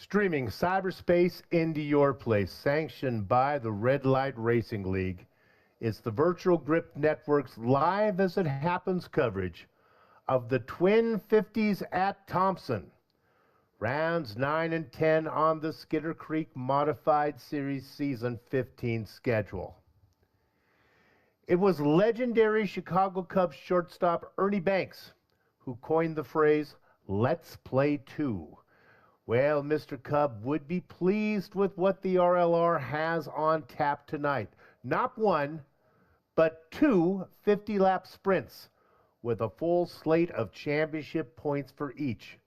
Streaming cyberspace into your place, sanctioned by the Red Light Racing League. It's the Virtual Grip Network's live as it happens coverage of the Twin 50s at Thompson. Rounds 9 and 10 on the Skitter Creek Modified Series Season 15 schedule. It was legendary Chicago Cubs shortstop Ernie Banks who coined the phrase, "Let's play two." Well, Mr. Cub would be pleased with what the RLR has on tap tonight. Not one, but two 50-lap sprints with a full slate of championship points for each,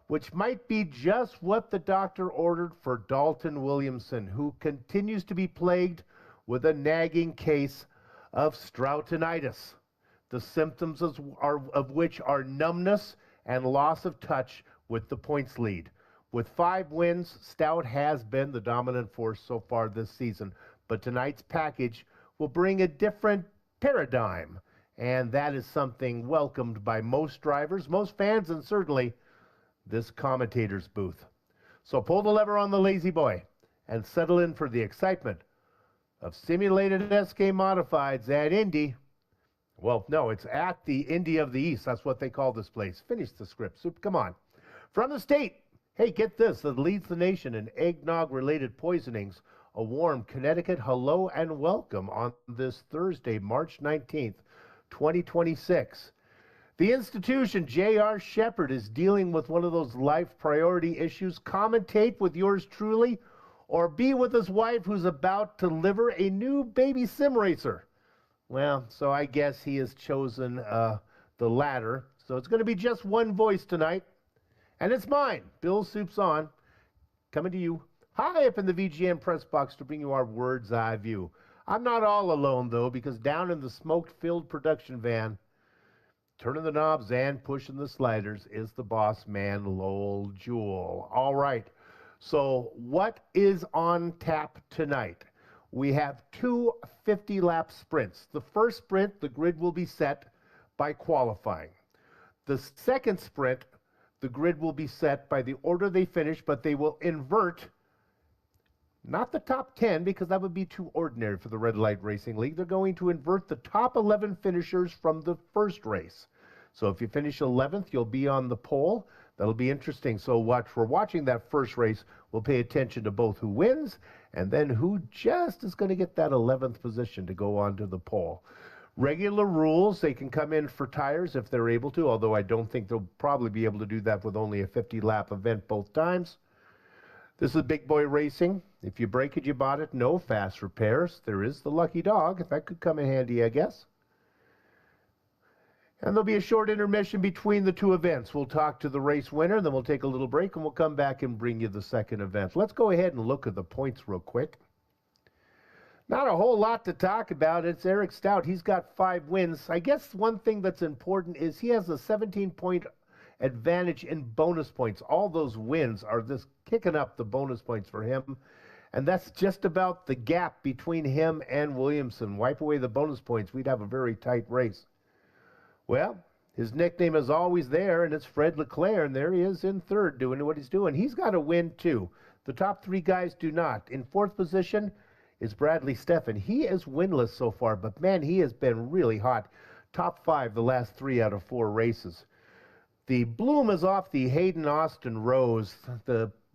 which might be just what the doctor ordered for Dalton Williamson, who continues to be plagued with a nagging case of Stroutinitis, the symptoms of which are numbness and loss of touch with the points lead. With 5 wins, Stout has been the dominant force so far this season, but tonight's package will bring a different paradigm, and that is something welcomed by most drivers, most fans, and certainly this commentator's booth. So pull the lever on the lazy boy and settle in for the excitement of simulated SK Modifieds at Indy. Well, no, it's at the Indy of the East. That's what they call this place. Finish the script, Soup. Come on. From the state, hey, get this, that leads the nation in eggnog-related poisonings. A warm Connecticut hello and welcome on this Thursday, March 19th, 2026. The institution, J.R. Shepard, is dealing with one of those life priority issues. Commentate with yours truly, or be with his wife who's about to deliver a new baby sim racer. Well, so I guess he has chosen the latter. So it's going to be just one voice tonight. And it's mine, Bill Soup's on, coming to you high up in the VGM press box to bring you our Word's Eye view. I'm not all alone, though, because down in the smoke-filled production van, turning the knobs and pushing the sliders, is the boss man, Lowell Jewell. All right, so what is on tap tonight? We have two 50-lap sprints. The first sprint, the grid will be set by qualifying. The second sprint, the grid will be set by the order they finish, but they will invert, not the top 10, because that would be too ordinary for the Red Light Racing League. They're going to invert the top 11 finishers from the first race. So if you finish 11th, you'll be on the pole. That'll be interesting. So we're watching that first race, we'll pay attention to both who wins and then who just is going to get that 11th position to go on to the pole. Regular rules, they can come in for tires if they're able to, although I don't think they'll probably be able to do that with only a 50-lap event both times. This is big boy racing. If you break it, you bought it. No fast repairs. There is the lucky dog. That could come in handy, I guess. And there'll be a short intermission between the two events. We'll talk to the race winner, then we'll take a little break, and we'll come back and bring you the second event. Let's go ahead and look at the points real quick. Not a whole lot to talk about. It's Eric Stout. He's got 5 wins. I guess one thing that's important is he has a 17-point advantage in bonus points. All those wins are just kicking up the bonus points for him. And that's just about the gap between him and Williamson. Wipe away the bonus points, we'd have a very tight race. Well, his nickname is always there, and it's Fred Leclerc, and there he is in third doing what he's doing. He's got a win, too. The top 3 guys do not. In 4th position is Bradley Steffen. He is winless so far, but man, he has been really hot. Top 5 the last 3 out of 4 races. The bloom is off the Hayden Austin Rose.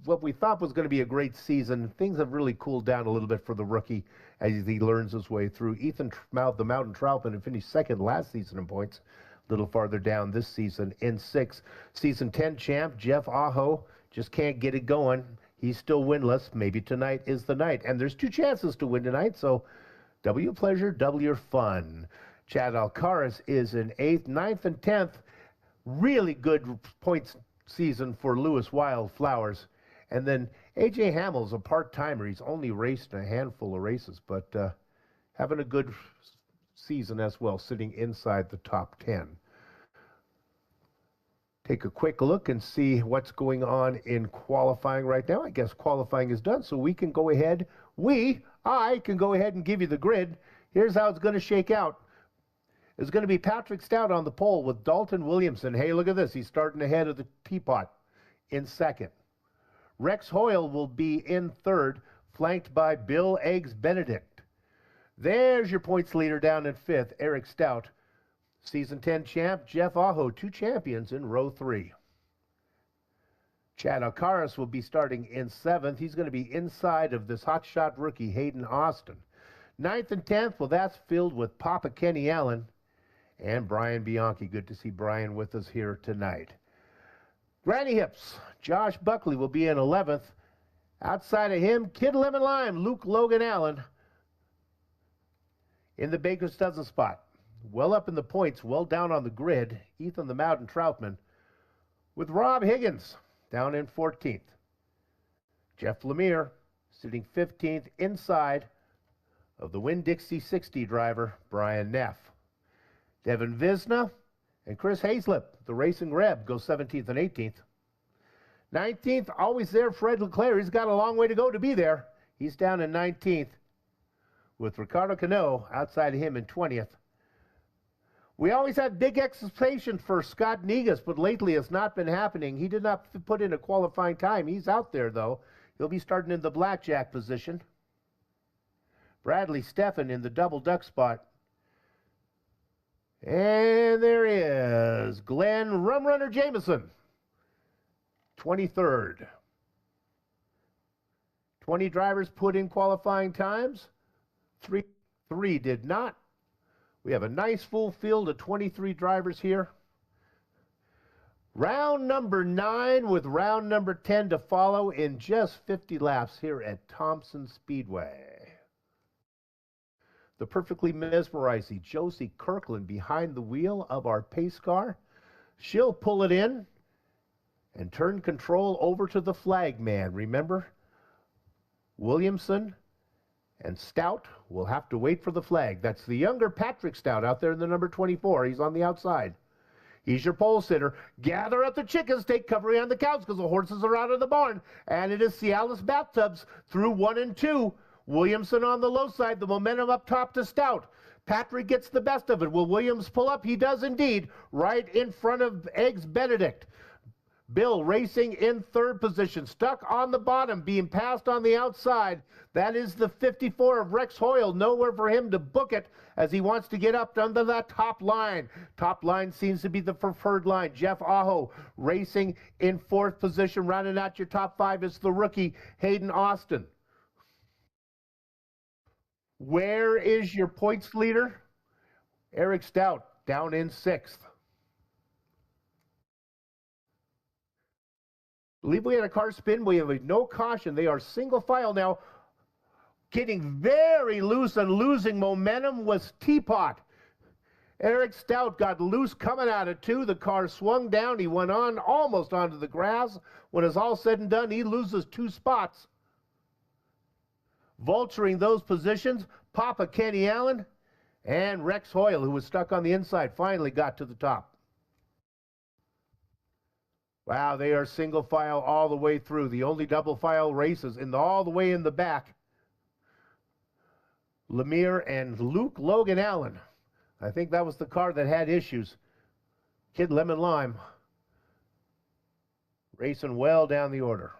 What we thought was going to be a great season, things have really cooled down a little bit for the rookie as he learns his way through. Ethan the Mountain Troutman had finished 2nd last season in points. A little farther down this season in 6th. Season 10 champ Jeff Aho just can't get it going. He's still winless. Maybe tonight is the night. And there's 2 chances to win tonight, so double your pleasure, double your fun. Chad Alcaraz is in 8th, 9th, and 10th. Really good points season for Lewis Wildflowers. And then A.J. Hamill's a part-timer. He's only raced a handful of races, but having a good season as well, sitting inside the top 10. Take a quick look and see what's going on in qualifying right now. I guess qualifying is done, so we can go ahead. I can go ahead and give you the grid. Here's how it's going to shake out. It's going to be Patrick Stout on the pole with Dalton Williamson. Hey, look at this. He's starting ahead of the teapot in 2nd. Rex Hoyle will be in third, flanked by Bill Eggs Benedict. There's your points leader down in fifth, Eric Stout. Season 10 champ, Jeff Aho, 2 champions in row 3. Chad Alcaraz will be starting in 7th. He's going to be inside of this hotshot rookie, Hayden Austin. 9th and 10th, well, that's filled with Papa Kenny Allen and Brian Bianchi. Good to see Brian with us here tonight. Granny Hips, Josh Buckley will be in 11th. Outside of him, Kid Lemon Lime, Luke Logan Allen in the Baker's Dozen spot. Well up in the points, well down on the grid, Ethan the Mountain Troutman with Rob Higgins down in 14th. Jeff Lemire sitting 15th inside of the Winn-Dixie 60 driver, Brian Neff. Devin Visna and Chris Hayslip, the Racing Reb, go 17th and 18th. 19th, always there, Fred Leclerc. He's got a long way to go to be there. He's down in 19th with Ricardo Cano outside of him in 20th. We always had big expectations for Scott Negus, but lately it's not been happening. He did not put in a qualifying time. He's out there, though. He'll be starting in the blackjack position. Bradley Steffen in the double duck spot. And there is Glenn Rumrunner Jameson, 23rd. 20 drivers put in qualifying times. Three did not. We have a nice full field of 23 drivers here. Round number 9 with round number 10 to follow in just 50 laps here at Thompson Speedway. The perfectly mesmerizing Josie Kirkland behind the wheel of our pace car. She'll pull it in and turn control over to the flag man. Remember, Williamson and Stout will have to wait for the flag. That's the younger Patrick Stout out there in the number 24. He's on the outside. He's your pole sitter. Gather up the chickens, take cover behind the cows because the horses are out of the barn. And it is Cialis Bathtubs through 1 and 2. Williamson on the low side, the momentum up top to Stout. Patrick gets the best of it. Will Williams pull up? He does indeed, right in front of Eggs Benedict. Bill racing in 3rd position, stuck on the bottom, being passed on the outside. That is the 54 of Rex Hoyle. Nowhere for him to book it as he wants to get up under that top line. Top line seems to be the preferred line. Jeff Aho racing in 4th position. Rounding out your top 5 is the rookie, Hayden Austin. Where is your points leader? Eric Stout down in 6th. I believe we had a car spin. We have no caution. They are single file now. Getting very loose and losing momentum was Teapot. Eric Stout got loose coming out of 2. The car swung down. He went on almost onto the grass. When it's all said and done, he loses 2 spots. Vulturing those positions, Papa Kenny Allen and Rex Hoyle, who was stuck on the inside, finally got to the top. Wow, they are single file all the way through. The only double file races all the way in the back. Lemire and Luke Logan Allen. I think that was the car that had issues. Kid Lemon Lime racing well down the order.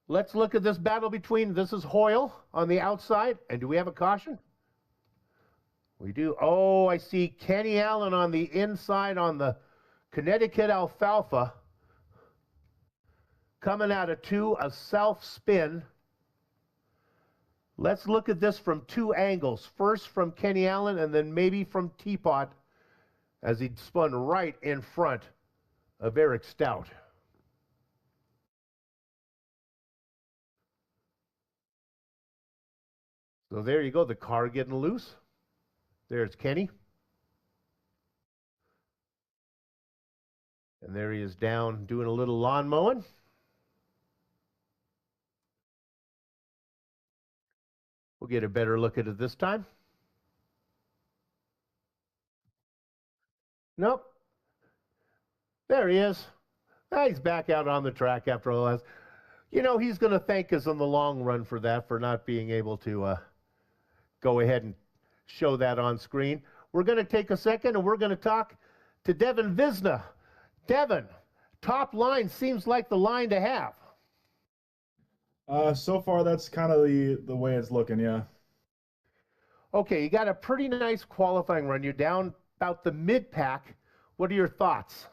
Let's look at this battle between, this is Hoyle on the outside. And do we have a caution? We do. Oh, I see Kenny Allen on the inside on the Connecticut Alfalfa. Coming out of 2, a self-spin. Let's look at this from 2 angles. First from Kenny Allen and then maybe from Teapot as he spun right in front of Eric Stout. So there you go, the car getting loose. There's Kenny. And there he is down doing a little lawn mowing. We'll get a better look at it this time. Nope. There he is. He's back out on the track after all that. You know, he's going to thank us in the long run for that, for not being able to go ahead and show that on screen. We're going to take a second and we're going to talk to Devin Visna Devin, top line seems like the line to have. So far, that's kind of the way it's looking, yeah. Okay, you got a pretty nice qualifying run. You're down about the mid-pack. What are your thoughts?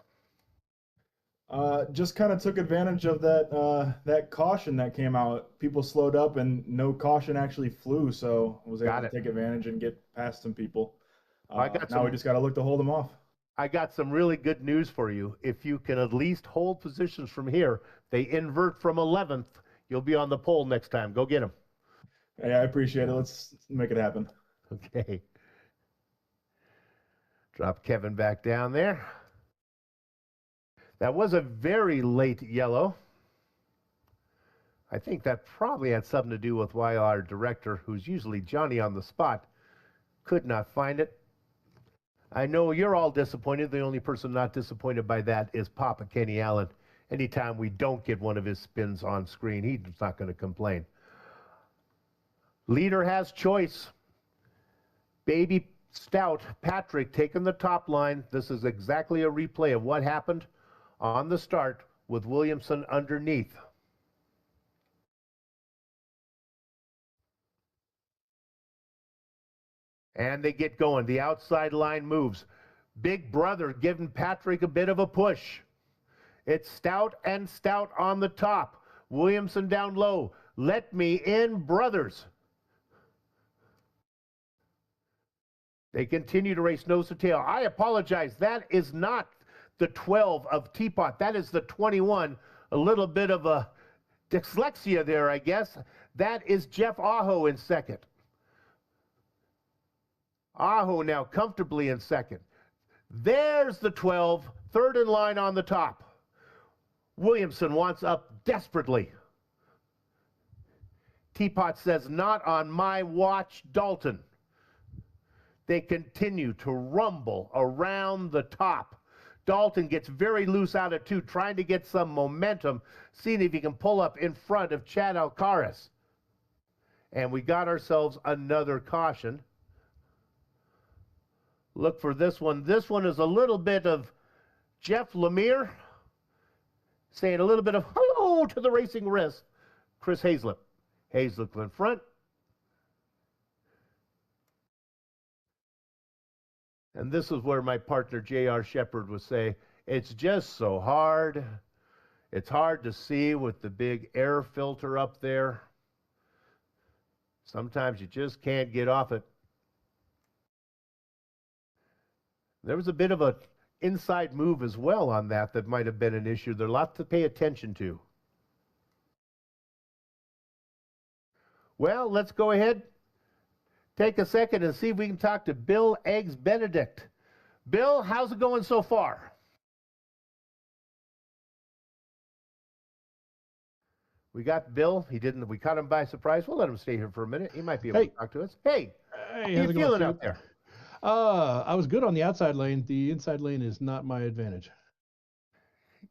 Just kind of took advantage of that caution that came out. People slowed up and no caution actually flew, so I was able to take advantage and get past some people. Now we just got to look to hold them off. I got some really good news for you. If you can at least hold positions from here, they invert from 11th. You'll be on the pole next time. Go get them. Hey, I appreciate it. Let's make it happen. Okay. Drop Kevin back down there. That was a very late yellow. I think that probably had something to do with why our director, who's usually Johnny on the spot, could not find it. I know you're all disappointed. The only person not disappointed by that is Papa Kenny Allen. Anytime we don't get one of his spins on screen, he's not going to complain. Leader has choice. Baby Stout, Patrick taking the top line. This is exactly a replay of what happened on the start with Williamson underneath. And they get going. The outside line moves. Big Brother giving Patrick a bit of a push. It's Stout and Stout on the top. Williamson down low. Let me in, brothers. They continue to race nose to tail. I apologize. That is not the 12 of Teapot. That is the 21. A little bit of a dyslexia there, I guess. That is Jeff Aho in second. Aho now comfortably in second. There's the 12, third in line on the top. Williamson wants up desperately. Teapot says, not on my watch, Dalton. They continue to rumble around the top. Dalton gets very loose out of two, trying to get some momentum, seeing if he can pull up in front of Chad Alcaraz. And we got ourselves another caution. Look for this one. This one is a little bit of Jeff Lemire saying a little bit of hello to the racing wrist. Chris Hazlett. Hazlett in front. And this is where my partner J.R. Shepard would say, it's just so hard. It's hard to see with the big air filter up there. Sometimes you just can't get off it. There was a bit of an inside move as well on that might have been an issue. There's a lot to pay attention to. Well, let's go ahead, take a second and see if we can talk to Bill Eggs Benedict. Bill, how's it going so far? We got Bill. We caught him by surprise. We'll let him stay here for a minute. He might be able to talk to us. Hey, how you feeling out there? I was good on the outside lane. The inside lane is not my advantage.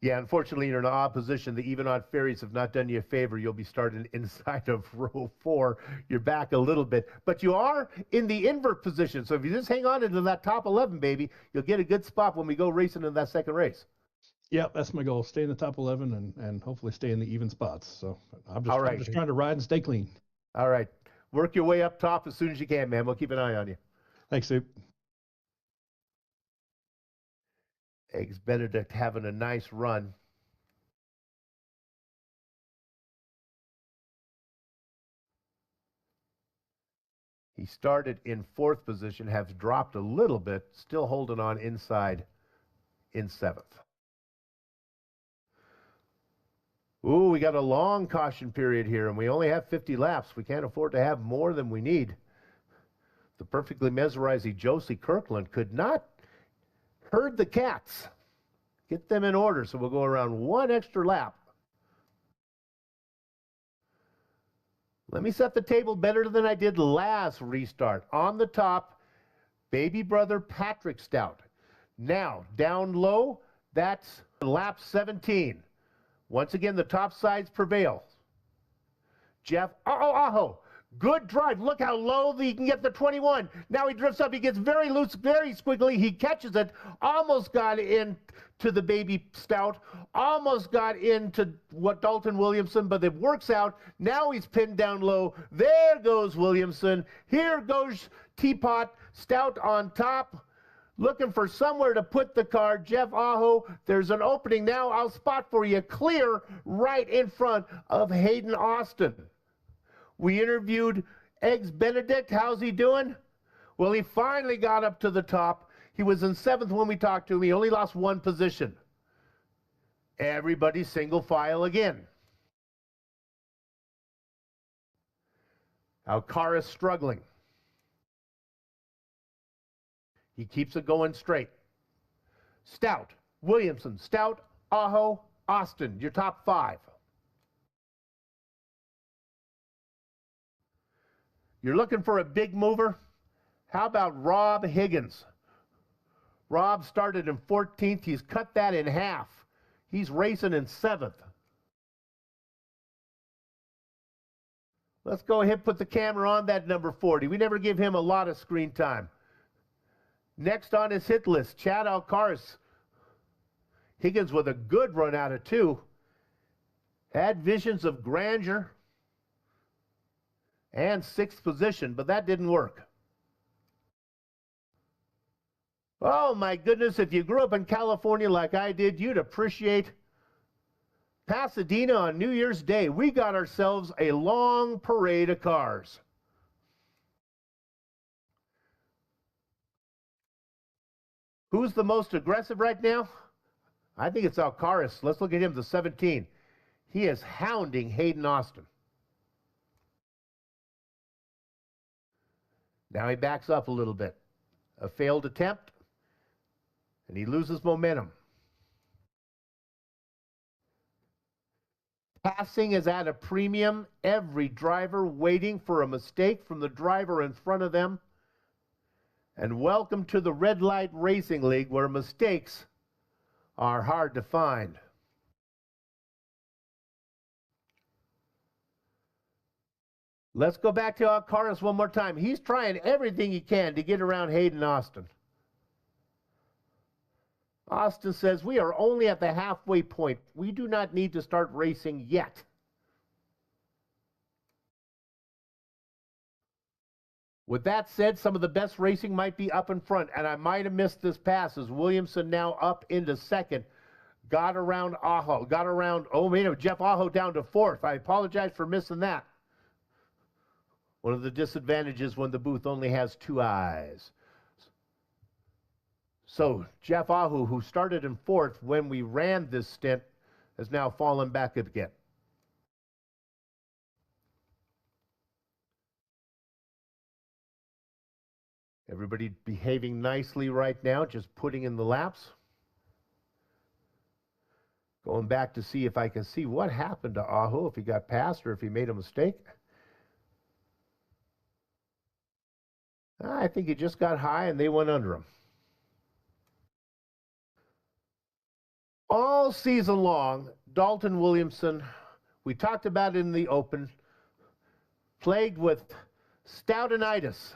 Yeah, unfortunately, you're in an odd position. The even odd fairies have not done you a favor. You'll be starting inside of row 4. You're back a little bit. But you are in the invert position. So if you just hang on into that top 11, baby, you'll get a good spot when we go racing in that second race. Yeah, that's my goal. Stay in the top 11 and hopefully stay in the even spots. So I'm just trying to ride and stay clean. All right. Work your way up top as soon as you can, man. We'll keep an eye on you. Thanks, Soup. Eggs Benedict having a nice run. He started in 4th position, has dropped a little bit, still holding on inside in 7th. Ooh, we got a long caution period here, and we only have 50 laps. We can't afford to have more than we need. The perfectly mesmerizing Josie Kirkland could not herd the cats. Get them in order, so we'll go around one extra lap. Let me set the table better than I did last restart. On the top, baby brother Patrick Stout. Now, down low, that's lap 17. Once again, the top sides prevail. Jeff Aho Good drive. Look how low he can get the 21. Now he drifts up. He gets very loose, very squiggly. He catches it. Almost got into the baby Stout. Almost got into what Dalton Williamson, but it works out. Now he's pinned down low. There goes Williamson. Here goes Teapot. Stout on top. Looking for somewhere to put the car. Jeff Aho, there's an opening now. I'll spot for you. Clear right in front of Hayden Austin. We interviewed Eggs Benedict. How's he doing? Well, he finally got up to the top. He was in 7th when we talked to him. He only lost 1 position. Everybody's single file again. Alcaraz struggling. He keeps it going straight. Stout, Williamson, Stout, Aho, Austin, your top 5. You're looking for a big mover? How about Rob Higgins? Rob started in 14th. He's cut that in half. He's racing in 7th. Let's go ahead and put the camera on that number 40. We never give him a lot of screen time. Next on his hit list, Chad Alcaraz. Higgins with a good run out of 2. Had visions of grandeur and 6th position, but that didn't work. Oh my goodness, if you grew up in California like I did, you'd appreciate Pasadena on New Year's Day. We got ourselves a long parade of cars. Who's the most aggressive right now? I think it's Alcaraz. Let's look at him, the 17. He is hounding Hayden Austin. Now he backs up a little bit. A failed attempt, and he loses momentum. Passing is at a premium. Every driver waiting for a mistake from the driver in front of them. And welcome to the Red Light Racing League, where mistakes are hard to find. Let's go back to Alcaraz one more time. He's trying everything he can to get around Hayden Austin. Austin says, we are only at the halfway point. We do not need to start racing yet. With that said, some of the best racing might be up in front, and I might have missed this pass as Williamson now up into 2nd. Got around Aho, Jeff Aho down to 4th. I apologize for missing that. One of the disadvantages when the booth only has 2 eyes. So Jeff Aho, who started in 4th when we ran this stint, has now fallen back again. Everybody behaving nicely right now, just putting in the laps. Going back to see if I can see what happened to Aho, if he got passed or if he made a mistake. I think he just got high and they went under him. All season long, Dalton Williamson, we talked about it in the Open, plagued with stoutinitis,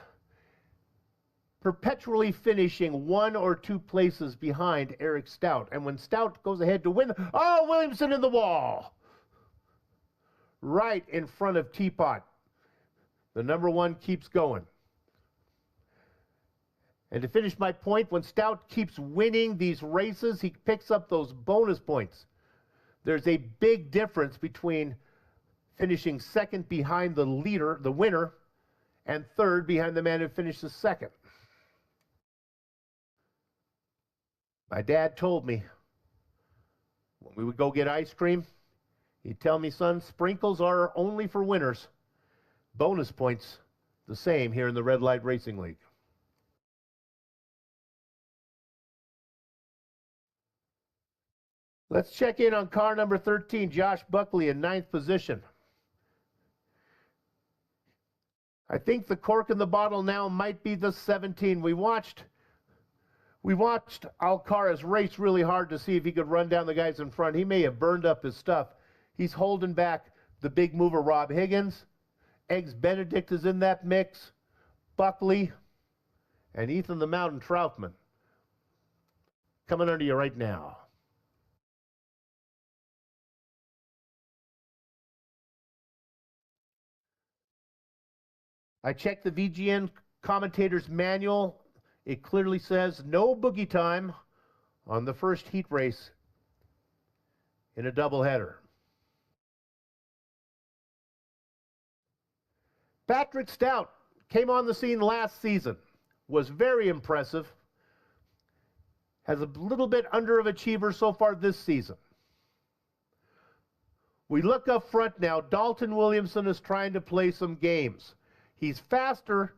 perpetually finishing 1 or 2 places behind Eric Stout. And when Stout goes ahead to win, oh, Williamson in the wall. Right in front of Teapot. The number 1 keeps going. And to finish my point, when Stout keeps winning these races, he picks up those bonus points. There's a big difference between finishing 2nd behind the leader, the winner, and 3rd behind the man who finishes 2nd. My dad told me when we would go get ice cream, he'd tell me, son, sprinkles are only for winners. Bonus points, the same here in the Red Light Racing League. Let's check in on car number 13, Josh Buckley in 9th position. I think the cork in the bottle now might be the 17. We watched Alcaraz race really hard to see if he could run down the guys in front. He may have burned up his stuff. He's holding back the big mover, Rob Higgins, Eggs Benedict is in that mix. Buckley and Ethan the Mountain Troutman. Coming under you right now. I checked the VGN commentator's manual. It clearly says no boogie time on the first heat race in a doubleheader. Patrick Stout came on the scene last season, was very impressive, has a little bit under of achiever so far this season. We look up front now. Dalton Williamson is trying to play some games. He's faster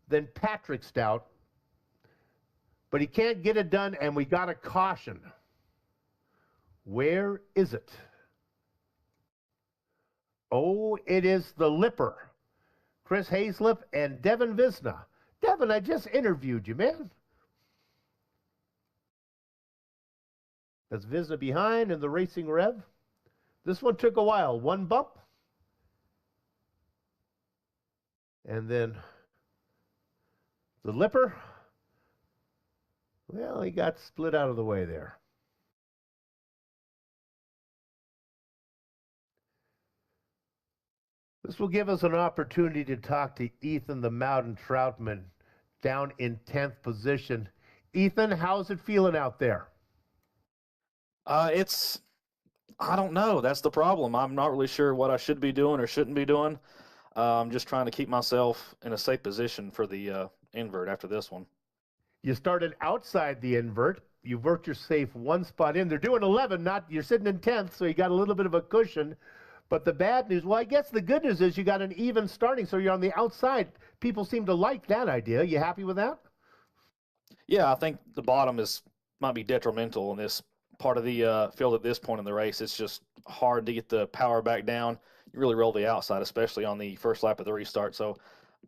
than Patrick Stout, but he can't get it done, and we got a caution. Where is it? Oh, it is the Lipper. Chris Hayslip and Devin Visna. Devin, I just interviewed you, man. That's Visna behind in the Racing Rev. This one took a while. One bump. And then the Lipper. Well, he got split out of the way there. This will give us an opportunity to talk to Ethan the Mountain Troutman down in 10th position. Ethan, how's it feeling out there? I don't know. That's the problem. I'm not really sure what I should be doing or shouldn't be doing. I'm just trying to keep myself in a safe position for the invert after this one. You started outside the invert. You've worked your safe one spot in. They're doing 11, you're sitting in 10th, so you got a little bit of a cushion. But the bad news, well, I guess the good news is you got an even starting, so you're on the outside. People seem to like that idea. You happy with that? Yeah, I think the bottom might be detrimental in this part of the field at this point in the race. It's just hard to get the power back down. You really roll the outside, especially on the first lap of the restart. So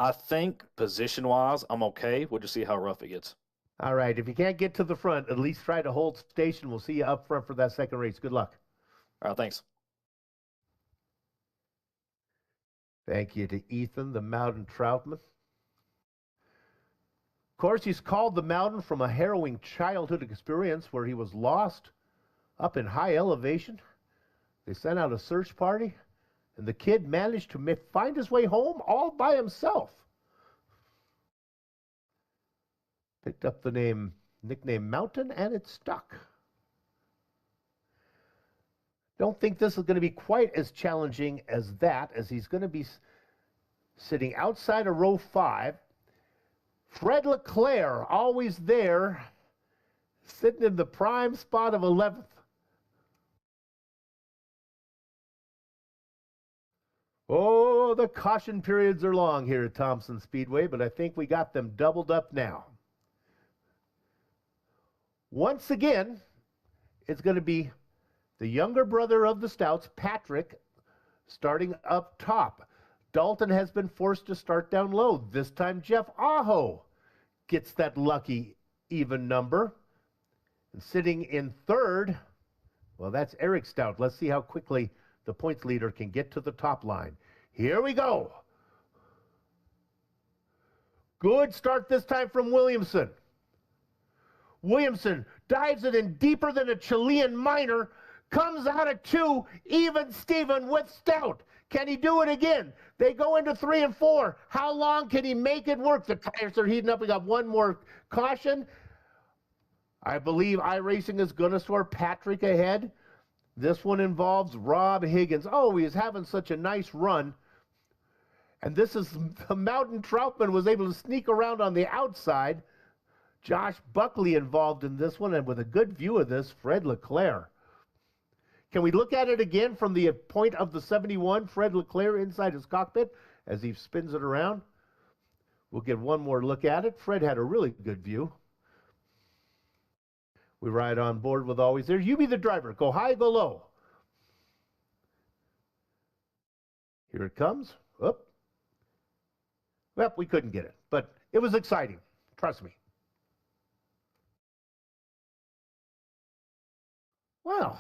I think position-wise, I'm okay. We'll just see how rough it gets. All right. If you can't get to the front, at least try to hold station. We'll see you up front for that second race. Good luck. All right, thanks. Thank you to Ethan, the Mountain Troutman. Of course, he's called the Mountain from a harrowing childhood experience where he was lost up in high elevation. They sent out a search party, and the kid managed to find his way home all by himself. Picked up the nickname Mountain, and it stuck. Don't think this is going to be quite as challenging as that, as he's going to be sitting outside of row 5. Fred Leclerc, always there, sitting in the prime spot of 11th. Oh, the caution periods are long here at Thompson Speedway, but I think we got them doubled up now. Once again, it's going to be the younger brother of the Stouts, Patrick, starting up top. Dalton has been forced to start down low. This time, Jeff Aho gets that lucky even number. And sitting in third, well, that's Eric Stout. Let's see how quickly the points leader can get to the top line. Here we go. Good start this time from Williamson. Williamson dives it in deeper than a Chilean miner. Comes out of 2, even Steven with Stout. Can he do it again? They go into 3 and 4. How long can he make it work? The tires are heating up. We got one more caution. I believe iRacing is going to score Patrick ahead. This one involves Rob Higgins. Oh, he is having such a nice run. And this is the Mountain Troutman was able to sneak around on the outside. Josh Buckley involved in this one, and with a good view of this, Fred Leclerc. Can we look at it again from the point of the 71? Fred Leclerc inside his cockpit as he spins it around. We'll get one more look at it. Fred had a really good view. We ride on board with always there. You be the driver. Go high, go low. Here it comes. Oop. Well, we couldn't get it, but it was exciting. Trust me. Well,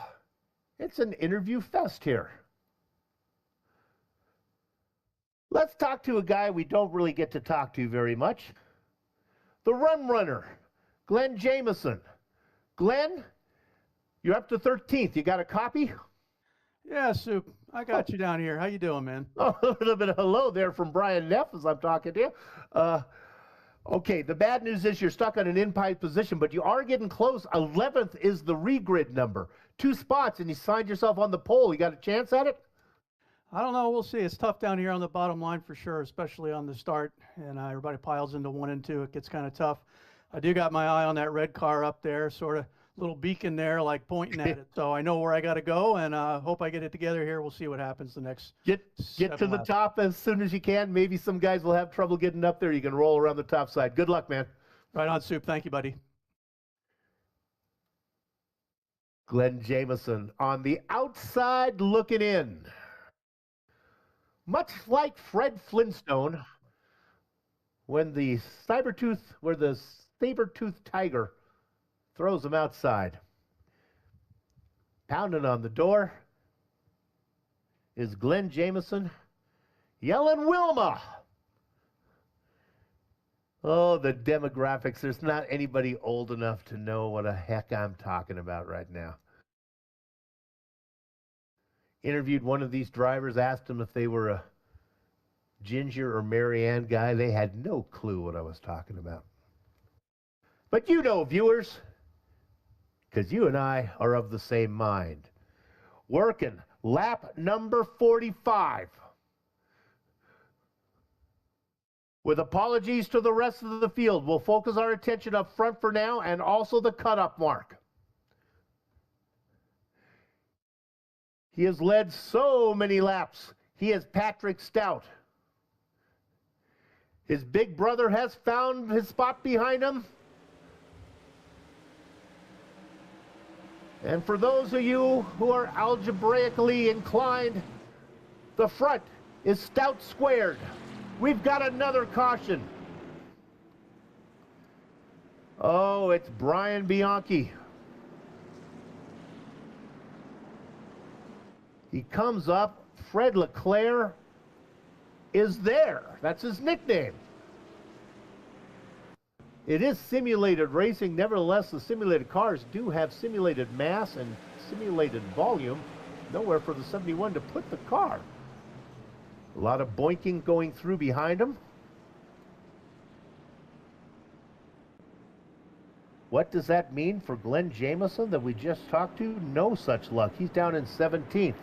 it's an interview fest here. Let's talk to a guy we don't really get to talk to very much. The run runner, Glenn Jamieson. Glenn, you're up to 13th. You got a copy? Yeah, Soup. I got you down here. How you doing, man? Oh, a little bit of hello there from Brian Neff as I'm talking to you. Okay, the bad news is you're stuck on an in-pipe position, but you are getting close. 11th is the regrid number. 2 spots, and you signed yourself on the pole. You got a chance at it? I don't know. We'll see. It's tough down here on the bottom line for sure, especially on the start. And everybody piles into 1 and 2. It gets kind of tough. I do got my eye on that red car up there, sort of little beacon there, like pointing at it. So I know where I got to go, and hope I get it together here. We'll see what happens the next. Get to the top as soon as you can. Maybe some guys will have trouble getting up there. You can roll around the top side. Good luck, man. Right on, Soup. Thank you, buddy. Glenn Jamieson on the outside looking in. Much like Fred Flintstone, when the saber-toothed tiger throws him outside. Pounding on the door is Glenn Jamieson yelling, Wilma! Oh, the demographics. There's not anybody old enough to know what the heck I'm talking about right now. Interviewed one of these drivers, asked them if they were a Ginger or Marianne guy. They had no clue what I was talking about. But you know, viewers, because you and I are of the same mind. Working lap number 45. With apologies to the rest of the field, we'll focus our attention up front for now and also the cutoff mark. He has led so many laps. He is Patrick Stout. His big brother has found his spot behind him. And for those of you who are algebraically inclined, the front is Stout squared. We've got another caution. Oh, it's Brian Bianchi. He comes up. Fred Leclerc is there. That's his nickname. It is simulated racing. Nevertheless, the simulated cars do have simulated mass and simulated volume. Nowhere for the 71 to put the car. A lot of boinking going through behind him. What does that mean for Glenn Jamieson that we just talked to? No such luck. He's down in 17th.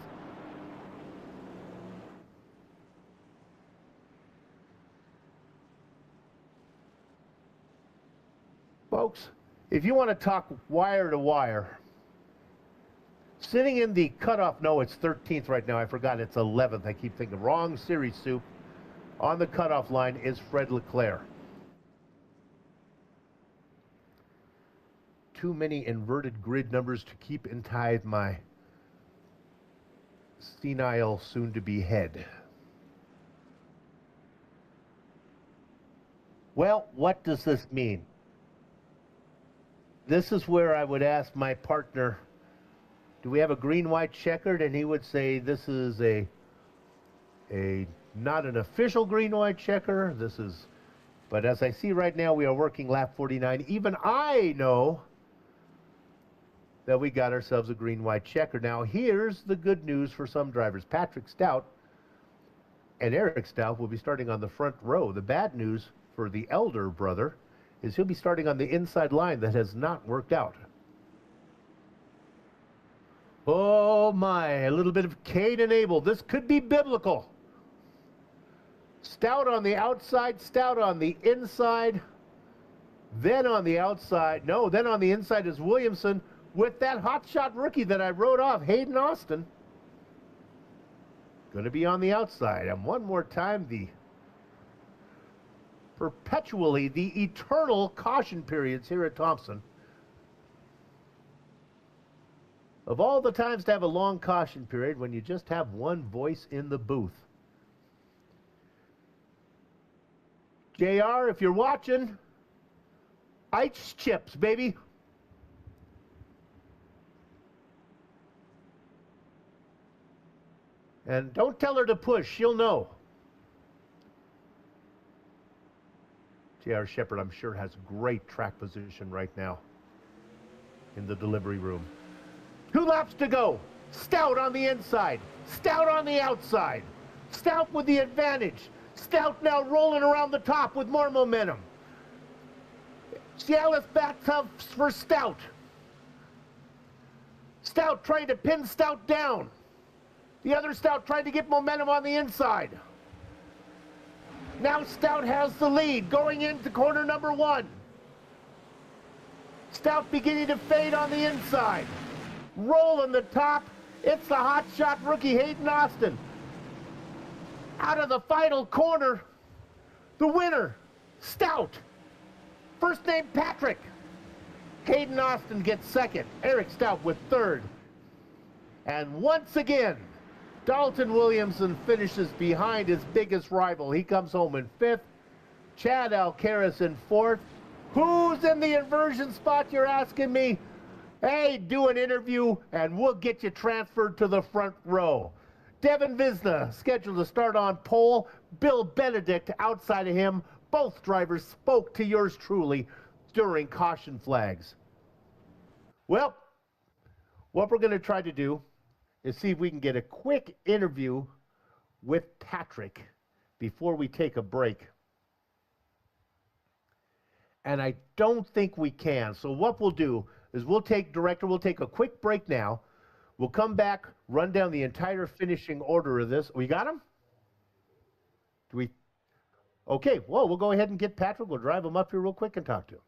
Folks, if you want to talk wire to wire, sitting in the cutoff, no, it's 13th right now. I forgot it's 11th. I keep thinking wrong series, Soup. On the cutoff line is Fred Leclerc. Too many inverted grid numbers to keep in tithe my senile soon-to-be head. Well, what does this mean? This is where I would ask my partner, do we have a green-white checkered? And he would say, this is not an official green-white checker. This is, but as I see right now, we are working lap 49. Even I know that we got ourselves a green-white checker. Now, here's the good news for some drivers. Patrick Stout and Eric Stout will be starting on the front row. The bad news for the elder brother is he'll be starting on the inside line that has not worked out. Oh my, a little bit of Cain and Abel. This could be biblical. Stout on the outside, Stout on the inside, then on the outside, no, then on the inside is Williamson with that hotshot rookie that I wrote off, Hayden Austin. Going to be on the outside. And one more time, the eternal caution periods here at Thompson. Of all the times to have a long caution period when you just have one voice in the booth. JR, if you're watching, ice chips, baby. And don't tell her to push, she'll know. J.R. Shepard, I'm sure, has great track position right now in the delivery room. 2 laps to go. Stout on the inside. Stout on the outside. Stout with the advantage. Stout now rolling around the top with more momentum. Cialis backs up for Stout. Stout trying to pin Stout down. The other Stout trying to get momentum on the inside. Now Stout has the lead going into corner number 1. Stout beginning to fade on the inside. Rolling the top. It's the hot shot rookie Hayden Austin. Out of the final corner, the winner, Stout. First name Patrick. Hayden Austin gets second. Eric Stout with third. And once again, Dalton Williamson finishes behind his biggest rival. He comes home in 5th. Chad Alcaraz in 4th. Who's in the inversion spot, you're asking me? Hey, do an interview and we'll get you transferred to the front row. Devin Visna scheduled to start on pole. Bill Benedict outside of him. Both drivers spoke to yours truly during caution flags. Well, what we're going to try to do is see if we can get a quick interview with Patrick before we take a break. And I don't think we can. So what we'll do is we'll take a quick break now. We'll come back, run down the entire finishing order of this. We got him? Do we? Okay, well, we'll go ahead and get Patrick. We'll drive him up here real quick and talk to him.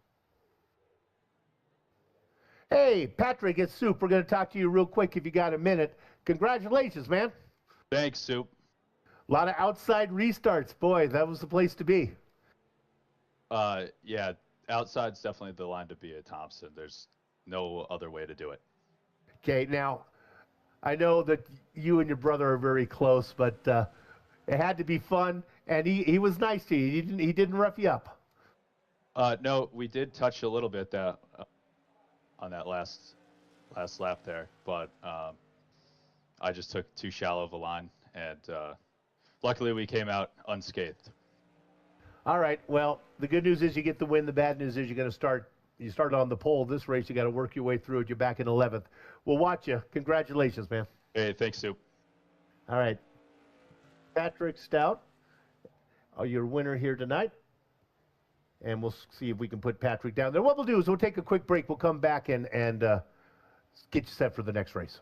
Hey, Patrick, it's Soup. We're going to talk to you real quick if you got a minute. Congratulations, man. Thanks, Soup. A lot of outside restarts. Boy, that was the place to be. Yeah, outside's definitely the line to be at Thompson. There's no other way to do it. Okay, now, I know that you and your brother are very close, but it had to be fun, and he was nice to you. He didn't rough you up. No, we did touch a little bit on that last lap there, but I just took too shallow of a line, and luckily we came out unscathed. All right, well, the good news is you get the win. The bad news is you start on the pole this race. You got to work your way through it. You're back in 11th. We'll watch you. Congratulations, man. Hey, thanks, Soup. All right. Patrick Stout, your winner here tonight. And we'll see if we can put Patrick down there. What we'll do is we'll take a quick break. We'll come back and get you set for the next race.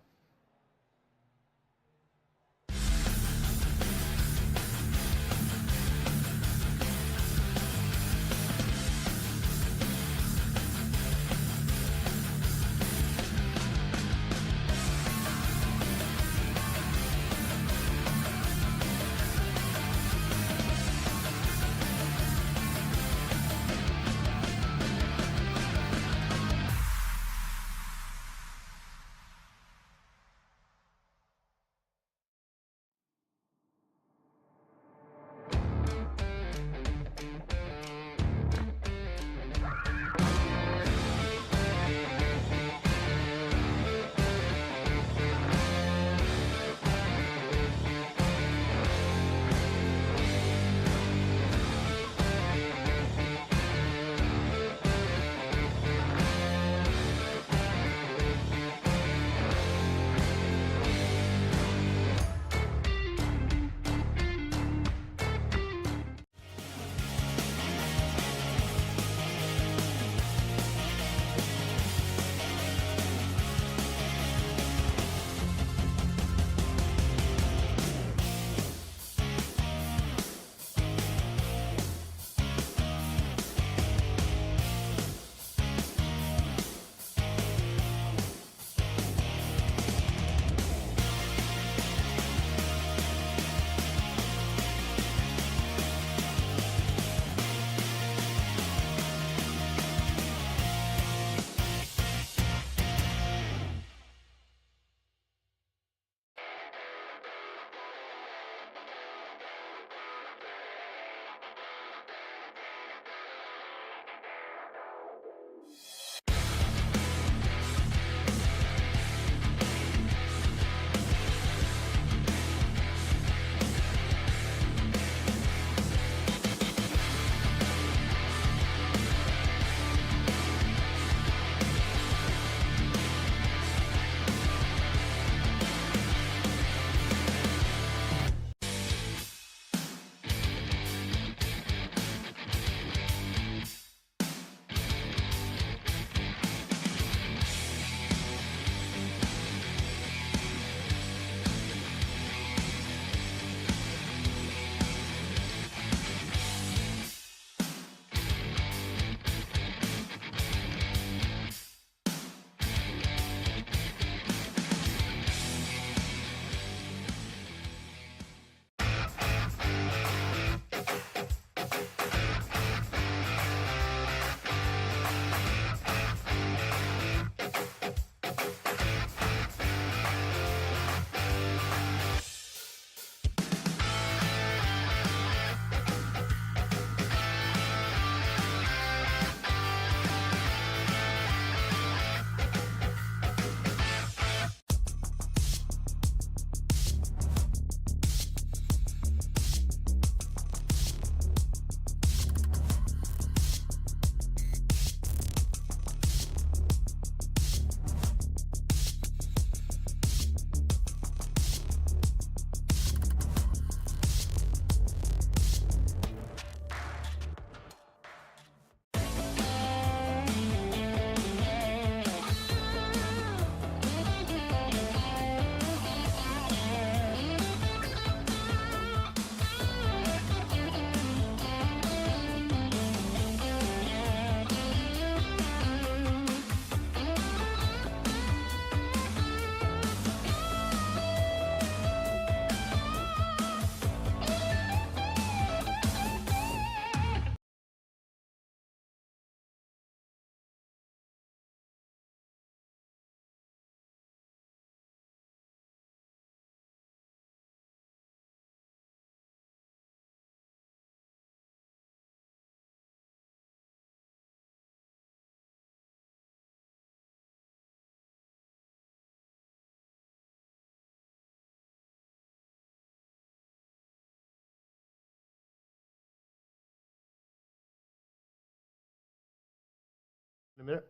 In a minute?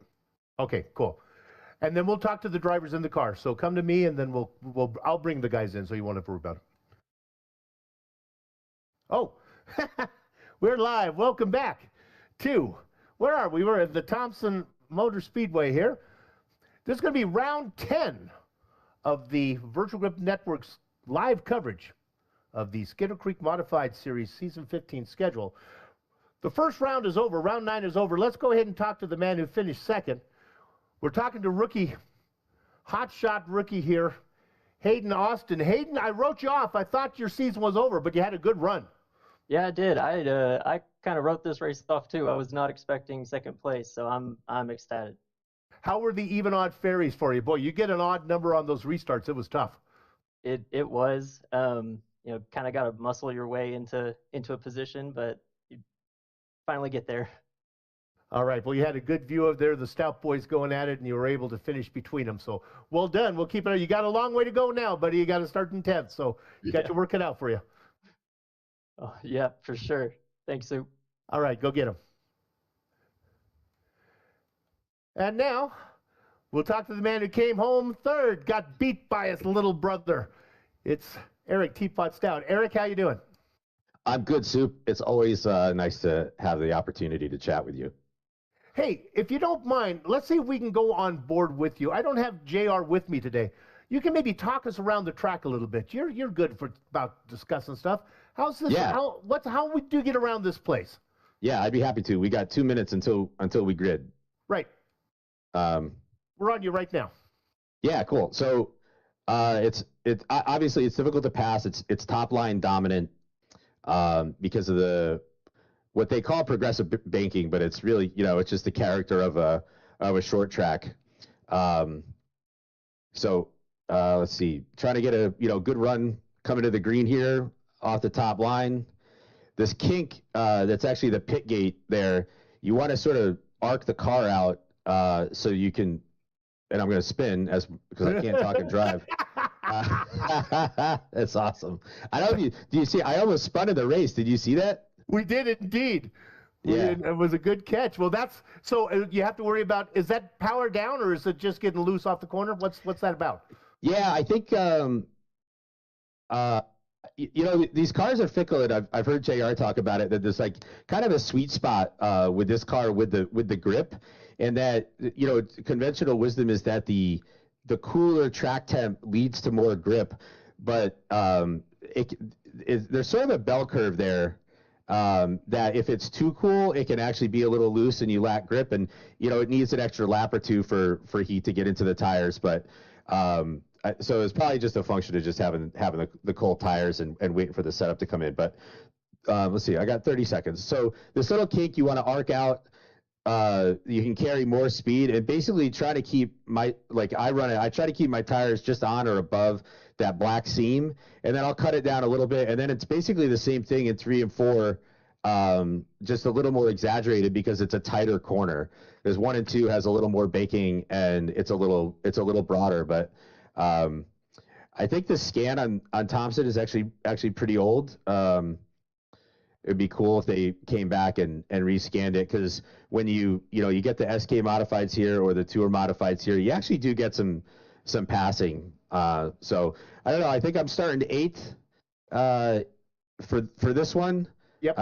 Okay, cool. And then we'll talk to the drivers in the car. So come to me, and then I'll bring the guys in, so you won't have to worry about it. Oh, we're live. Welcome back to, where are we? We're at the Thompson Motor Speedway here. This is going to be round 10 of the Virtual Grip Network's live coverage of the Skitter Creek Modified Series Season 15 schedule. The first round is over. Round 9 is over. Let's go ahead and talk to the man who finished second. We're talking to rookie, hotshot rookie here, Hayden Austin. Hayden, I wrote you off. I thought your season was over, but you had a good run. Yeah, I did. I kind of wrote this race off too. I was not expecting second place, so I'm ecstatic. How were the even odd fairies for you? Boy, you get an odd number on those restarts. It was tough. It was. You know, kind of got to muscle your way into a position, but you finally get there. All right. Well, you had a good view of there, the Stout boys going at it, and you were able to finish between them. So well done. We'll keep it. You got a long way to go now, buddy. You got to start in 10th. So you got to work it out for you. Oh, yeah, for sure. Thanks, Soup. All right, go get him. And now we'll talk to the man who came home third, got beat by his little brother. It's Eric Teapot Stout. Eric, how you doing? I'm good, Soup. It's always nice to have the opportunity to chat with you. Hey, if you don't mind, let's see if we can go on board with you. I don't have JR with me today. You can maybe talk us around the track a little bit. You're good for about discussing stuff. How's this? Yeah. How do you get around this place? Yeah, I'd be happy to. We got 2 minutes until we grid. Right. We're on you right now. Yeah, cool. So obviously it's difficult to pass. It's top line dominant because of what they call progressive banking, but it's really, it's just the character of a short track. So let's see, trying to get a good run coming to the green here off the top line. This kink that's actually the pit gate there, you want to sort of arc the car out so you can, and I'm going to spin because I can't talk and drive. That's awesome. I don't know. Do you see? I almost spun in the race. Did you see that? We did indeed. Yeah. It was a good catch. Well, you have to worry about, is that power down or is it just getting loose off the corner? What's that about? Yeah, I think these cars are fickle, and I've heard JR talk about it, that there's like kind of a sweet spot with this car with the grip, and that conventional wisdom is that the cooler track temp leads to more grip, but there's sort of a bell curve there. That if it's too cool, it can actually be a little loose and you lack grip, and it needs an extra lap or two for heat to get into the tires. But so it's probably just a function of just having the cold tires and waiting for the setup to come in. But let's see, I got 30 seconds. So this little kink, you want to arc out. You can carry more speed and basically try to keep I try to keep my tires just on or above that black seam, and then I'll cut it down a little bit, and then it's basically the same thing in 3 and 4, just a little more exaggerated because it's a tighter corner. Because 1 and 2 has a little more baking and it's a little broader. But I think the scan on Thompson is actually pretty old. It'd be cool if they came back and rescanned it, because when you get the SK modifieds here or the Tour modifieds here, you actually do get some passing. So I don't know. I think I'm starting 8th for this one. Yep.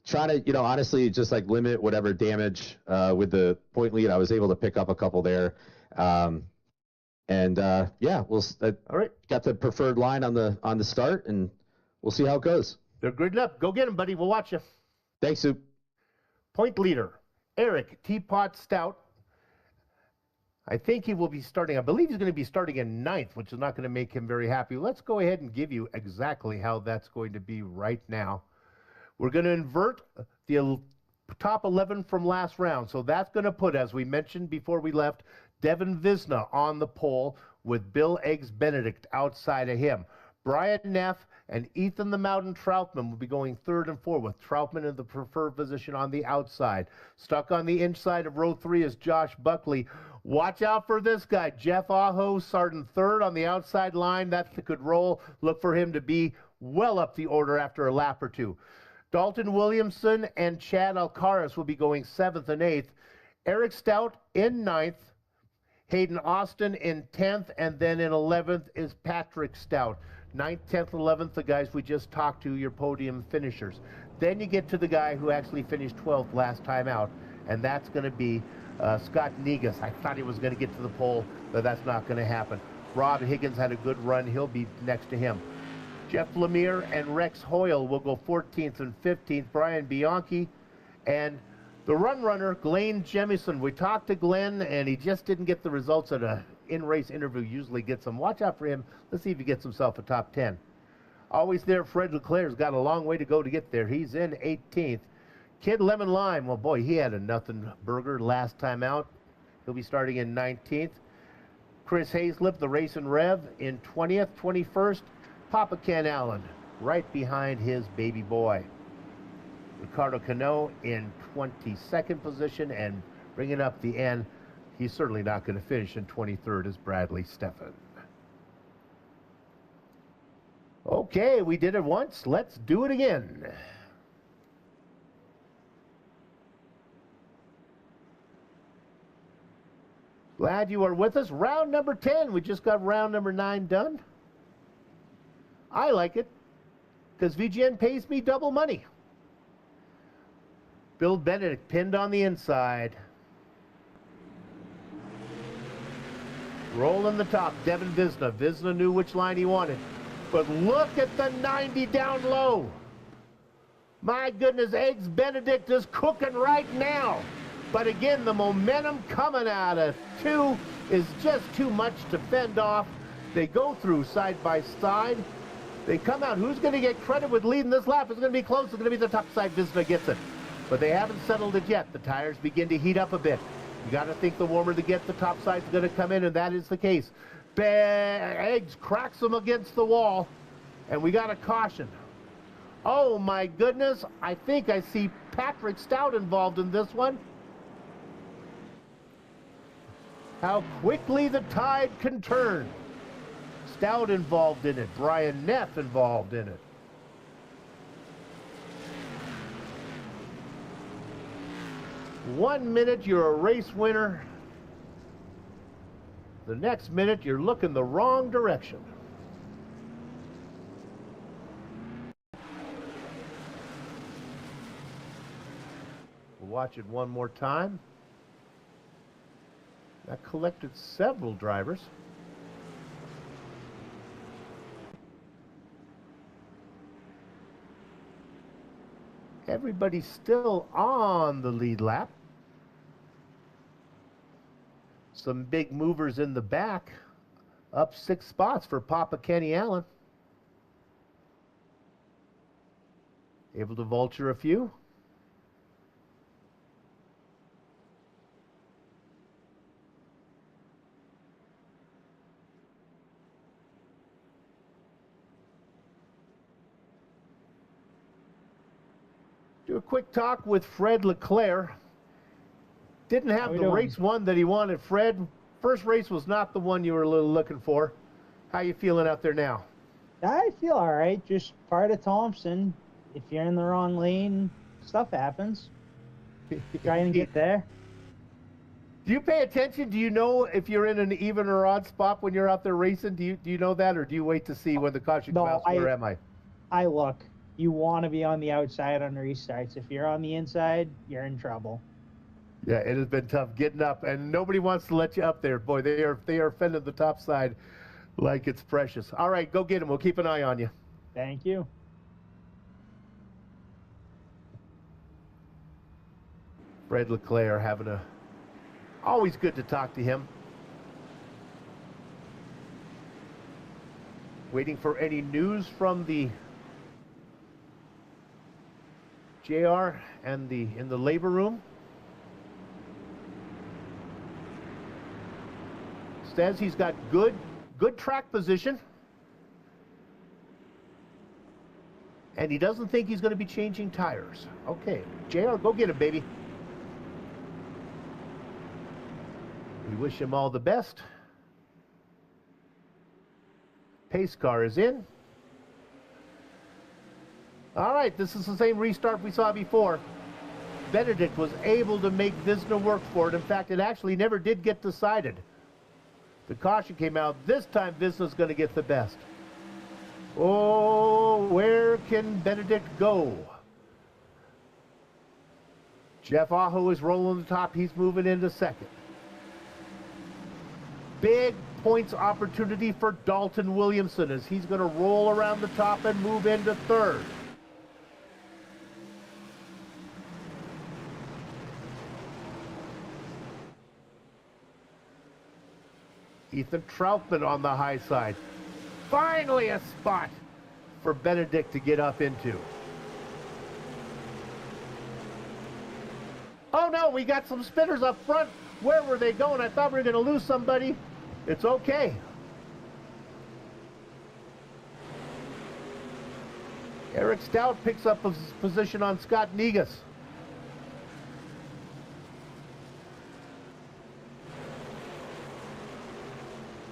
Trying to honestly just like limit whatever damage with the point lead. I was able to pick up a couple there. All right. Got the preferred line on the start, and we'll see how it goes. They're good up. Go get him, buddy. We'll watch you. Thanks, Soup. Point leader, Eric Teapot Stout. I think he will be starting. I believe he's going to be starting in 9th, which is not going to make him very happy. Let's go ahead and give you exactly how that's going to be right now. We're going to invert the top 11 from last round. So that's going to put, as we mentioned before we left, Devin Visna on the pole with Bill Eggs Benedict outside of him. Brian Neff and Ethan the Mountain Troutman will be going 3rd and 4th, with Troutman in the preferred position on the outside. Stuck on the inside of row 3 is Josh Buckley. Watch out for this guy, Jeff Aho, starting 3rd on the outside line. That could roll. Look for him to be well up the order after a lap or two. Dalton Williamson and Chad Alcaraz will be going 7th and 8th. Eric Stout in 9th. Hayden Austin in 10th, and then in 11th is Patrick Stout. 9th, 10th, 11th, the guys we just talked to, your podium finishers. Then you get to the guy who actually finished 12th last time out, and that's going to be Scott Negus. I thought he was going to get to the pole, but that's not going to happen. Rob Higgins had a good run. He'll be next to him. Jeff Lemire and Rex Hoyle will go 14th and 15th. Brian Bianchi and the runner, Glenn Jemison. We talked to Glenn, and he just didn't get the results that an in-race interview usually gets him. Watch out for him. Let's see if he gets himself a top 10. Always there, Fred Leclerc's got a long way to go to get there. He's in 18th. Kid Lemon Lime, well, boy, he had a nothing burger last time out. He'll be starting in 19th. Chris Hazlip, the Race and Rev, in 20th. 21st, Papa Ken Allen, right behind his baby boy. Ricardo Cano in 22nd position, and bringing up the end, he's certainly not going to finish in 23rd, is Bradley Steffen. Okay, we did it once. Let's do it again. Glad you are with us. Round number 10. We just got round number 9 done. I like it because VGN pays me double money. Bill Benedict pinned on the inside. Rolling the top, Devin Visna. Visna knew which line he wanted. But look at the 90 down low. My goodness, Eggs Benedict is cooking right now. But again, the momentum coming out of 2 is just too much to fend off. They go through side by side. They come out. Who's going to get credit with leading this lap? It's going to be close. It's going to be the top side. Visna gets it. But they haven't settled it yet. The tires begin to heat up a bit. You got to think the warmer they get, the top side's going to come in, and that is the case. Eggs cracks them against the wall, and we got a caution. Oh my goodness, I think I see Patrick Stout involved in this one. How quickly the tide can turn. Stout involved in it. Brian Neff involved in it. One minute you're a race winner. The next minute you're looking the wrong direction. We'll watch it one more time. That collected several drivers. Everybody's still on the lead lap. Some big movers in the back. Up 6 spots for Papa Kenny Allen. Able to vulture a few. Do a quick talk with Fred Leclerc. Didn't have the race one that he wanted. Fred, first race was not the one you were a little looking for. How you feeling out there now? I feel all right. Just part of Thompson. If you're in the wrong lane, stuff happens. Try and get there. Do you pay attention? Do you know if you're in an even or odd spot when you're out there racing? Do you know that, or do you wait to see when the caution comes out? Where am I? I look. You want to be on the outside on restarts. If you're on the inside, you're in trouble. Yeah, it has been tough getting up, and nobody wants to let you up there. Boy, they are fending the top side like it's precious. All right, go get him. We'll keep an eye on you. Thank you. Fred Leclerc having a... Always good to talk to him. Waiting for any news from the JR and in the labor room. Says he's got good track position. And he doesn't think he's going to be changing tires. Okay, JR, go get him, baby. We wish him all the best. Pace car is in. All right, this is the same restart we saw before. Benedict was able to make Visna work for it. In fact, it actually never did get decided. The caution came out. This time, Visna's going to get the best. Oh, where can Benedict go? Jeff Aho is rolling the top. He's moving into second. Big points opportunity for Dalton Williamson as he's going to roll around the top and move into third. Ethan Troutman on the high side. Finally a spot for Benedict to get up into. Oh no, we got some spinners up front. Where were they going? I thought we were going to lose somebody. It's okay. Eric Stout picks up his position on Scott Negus.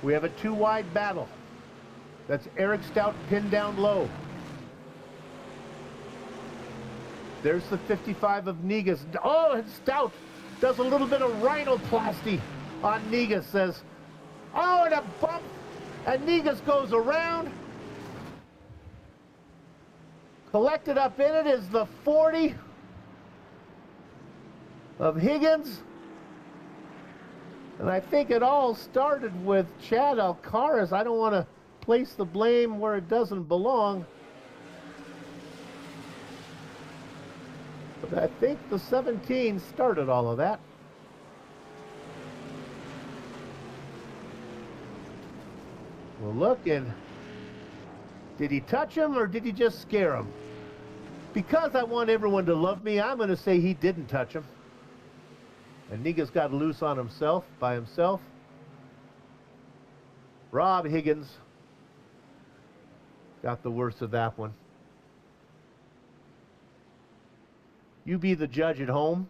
We have a two-wide battle. That's Eric Stout pinned down low. There's the 55 of Negus. Oh, and Stout does a little bit of rhinoplasty on Negus. Says, oh, and a bump. And Negus goes around. Collected up in it is the 40 of Higgins. And I think it all started with Chad Alcaraz. I don't want to place the blame where it doesn't belong. But I think the 17 started all of that. Well, look, and did he touch him or did he just scare him? Because I want everyone to love me, I'm going to say he didn't touch him. And Negus got loose on himself, by himself. Rob Higgins got the worst of that one. You be the judge at home.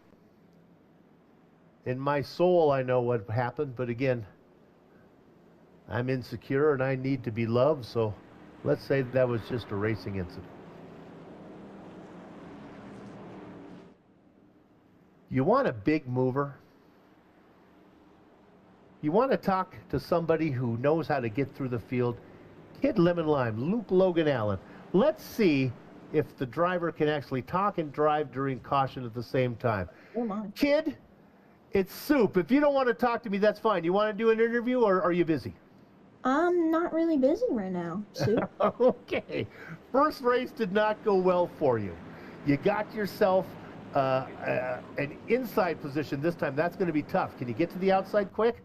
In my soul, I know what happened, but again, I'm insecure and I need to be loved, so let's say that was just a racing incident. You want a big mover. You want to talk to somebody who knows how to get through the field. Kid Lemon Lime, Luke Logan Allen. Let's see if the driver can actually talk and drive during caution at the same time. Oh my. Kid, it's soup. If you don't want to talk to me, that's fine. You want to do an interview or are you busy? I'm not really busy right now, Soup. Okay. First race did not go well for you. You got yourself an inside position this time. That's going to be tough. Can you get to the outside quick?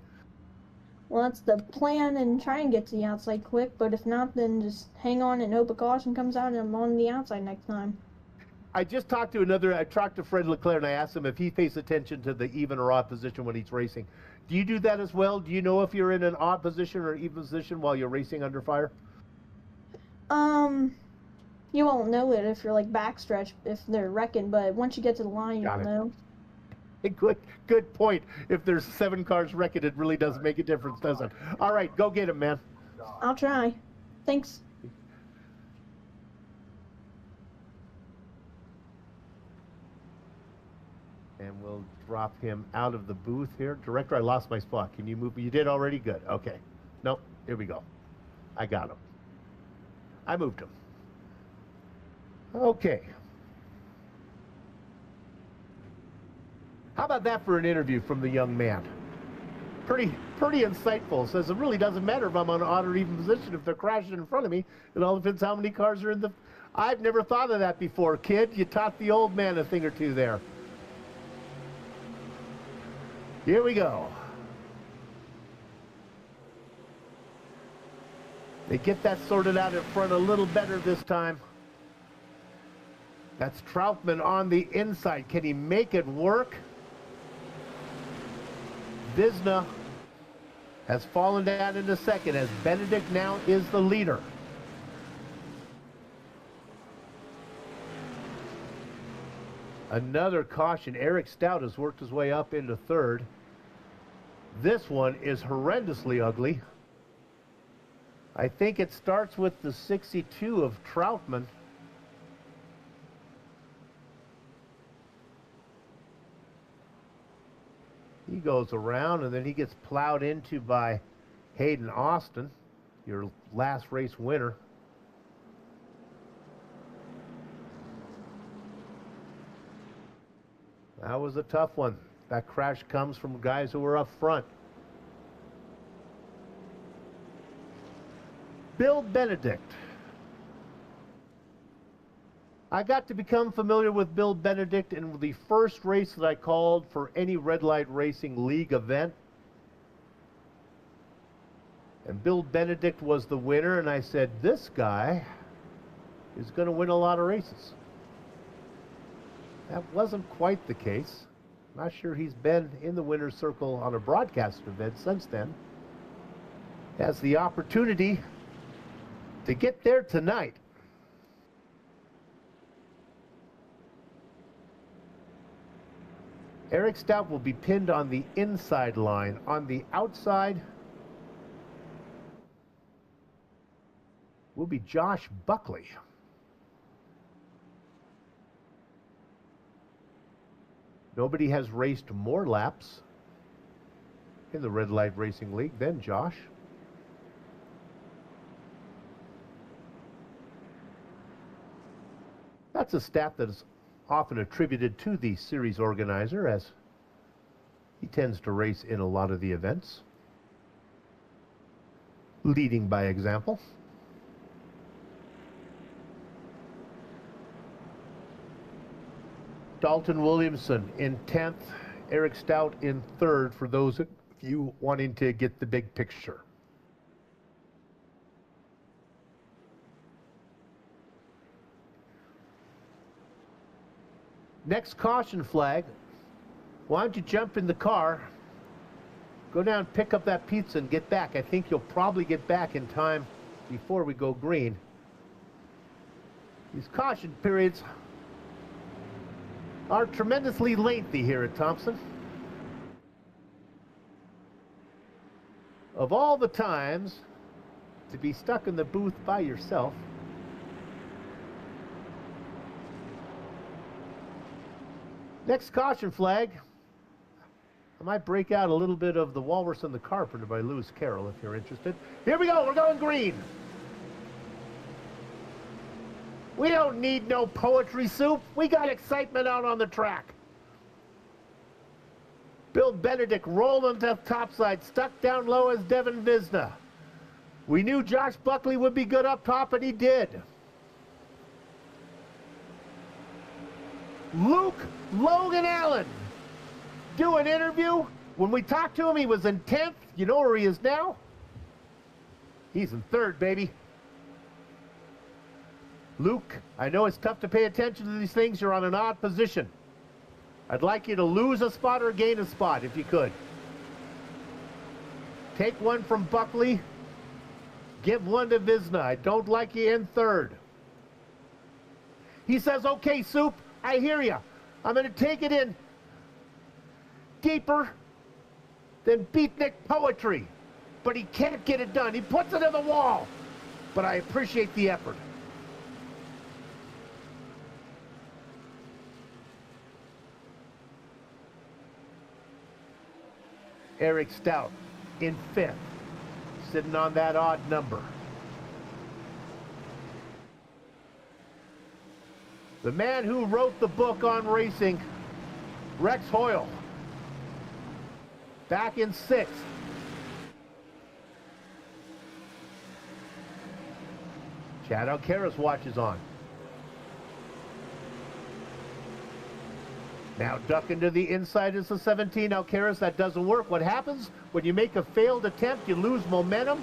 Well, that's the plan, and try and get to the outside quick, but if not, then just hang on and hope a caution comes out and I'm on the outside next time. I talked to Fred Leclerc and I asked him if he pays attention to the even or odd position when he's racing. Do you do that as well? Do you know if you're in an odd position or even position while you're racing under fire? You won't know it if you're like backstretch, if they're wrecking, but once you get to the line, you'll know. Good point. If there's 7 cars wrecking, it really does make a difference, doesn't it? All right, go get him, man. I'll try. Thanks. And we'll drop him out of the booth here. Director, I lost my spot. Can you move? You did already? Good. Okay. Nope. Here we go. I got him. I moved him. Okay. How about that for an interview from the young man? Pretty insightful. Says it really doesn't matter if I'm on an odd or even position. If they're crashing in front of me, it all depends how many cars are in the... I've never thought of that before, kid. You taught the old man a thing or two there. Here we go. They get that sorted out in front a little better this time. That's Troutman on the inside. Can he make it work? Visna has fallen down into second as Benedict now is the leader. Another caution. Eric Stout has worked his way up into third. This one is horrendously ugly. I think it starts with the 62 of Troutman. He goes around, and then he gets plowed into by Hayden Austin, your last race winner. That was a tough one. That crash comes from guys who were up front. Bill Benedict. I got to become familiar with Bill Benedict in the first race that I called for any Red Light Racing League event. And Bill Benedict was the winner, and I said, this guy is going to win a lot of races. That wasn't quite the case. Not sure he's been in the winner's circle on a broadcast event since then. Has the opportunity to get there tonight. Eric Stout will be pinned on the inside line. On the outside will be Josh Buckley. Nobody has raced more laps in the Red Light Racing League than Josh. That's a stat that is often attributed to the series organizer, as he tends to race in a lot of the events, leading by example. Dalton Williamson in 10th, Eric Stout in 3rd, for those of you wanting to get the big picture. Next caution flag. Why don't you jump in the car, go down, pick up that pizza, and get back. I think you'll probably get back in time before we go green. These caution periods are tremendously lengthy here at Thompson. Of all the times to be stuck in the booth by yourself, next caution flag. I might break out a little bit of The Walrus and the Carpenter by Lewis Carroll if you're interested. Here we go, we're going green. We don't need no poetry soup. We got excitement out on the track. Bill Benedict rolling to topside, stuck down low as Devin Visna. We knew Josh Buckley would be good up top, and he did. Luke Logan Allen, do an interview. When we talked to him, he was in 10th. You know where he is now? He's in 3rd, baby. Luke, I know it's tough to pay attention to these things. You're on an odd position. I'd like you to lose a spot or gain a spot if you could. Take one from Buckley. Give one to Visna. I don't like you in 3rd. He says, okay, Soup, I hear you. I'm going to take it in deeper than beatnik poetry. But he can't get it done. He puts it in the wall. But I appreciate the effort. Eric Stout in 5th, sitting on that odd number. The man who wrote the book on racing, Rex Hoyle, back in 6th. Chad Alcaraz watches on. Now ducking to the inside is the 17 Alcaraz. That doesn't work. What happens when you make a failed attempt? You lose momentum.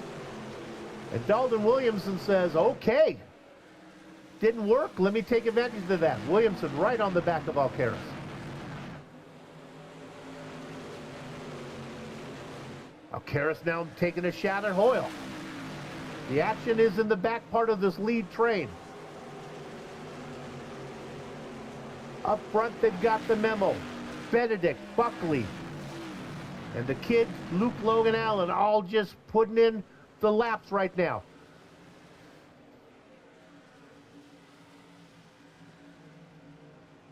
And Dalton Williamson says, okay, didn't work. Let me take advantage of that. Williamson right on the back of Alcaraz. Alcaraz now taking a shot at Hoyle. The action is in the back part of this lead train. Up front, they've got the memo. Benedict, Buckley, and the kid, Luke Logan Allen, all just putting in the laps right now.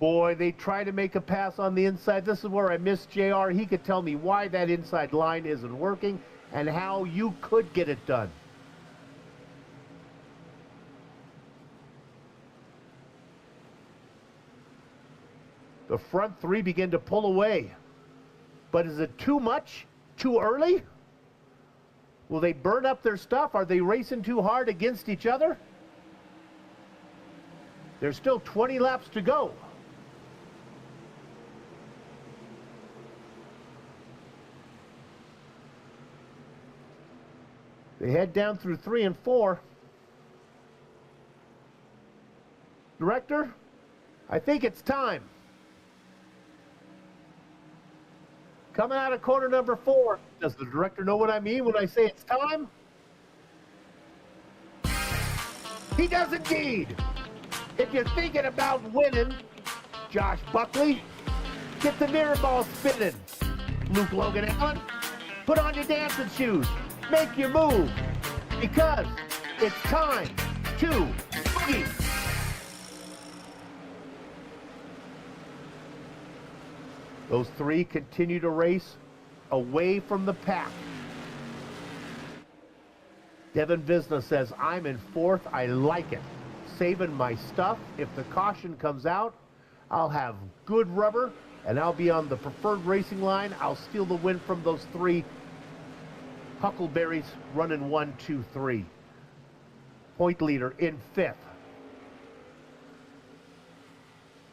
Boy, they try to make a pass on the inside. This is where I missed JR. He could tell me why that inside line isn't working and how you could get it done. The front three begin to pull away. But is it too much? Too early? Will they burn up their stuff? Are they racing too hard against each other? There's still 20 laps to go. They head down through 3 and 4. Director, I think it's time. Coming out of corner number 4. Does the director know what I mean when I say it's time? He does indeed. If you're thinking about winning, Josh Buckley, get the mirror ball spinning. Luke Logan Allen, put on your dancing shoes. Make your move, because it's time to boogie. Those three continue to race away from the pack. Devin Visna says, I'm in 4th. I like it. Saving my stuff. If the caution comes out, I'll have good rubber, and I'll be on the preferred racing line. I'll steal the win from those 3 Huckleberries running 1, 2, 3. Point leader in 5th.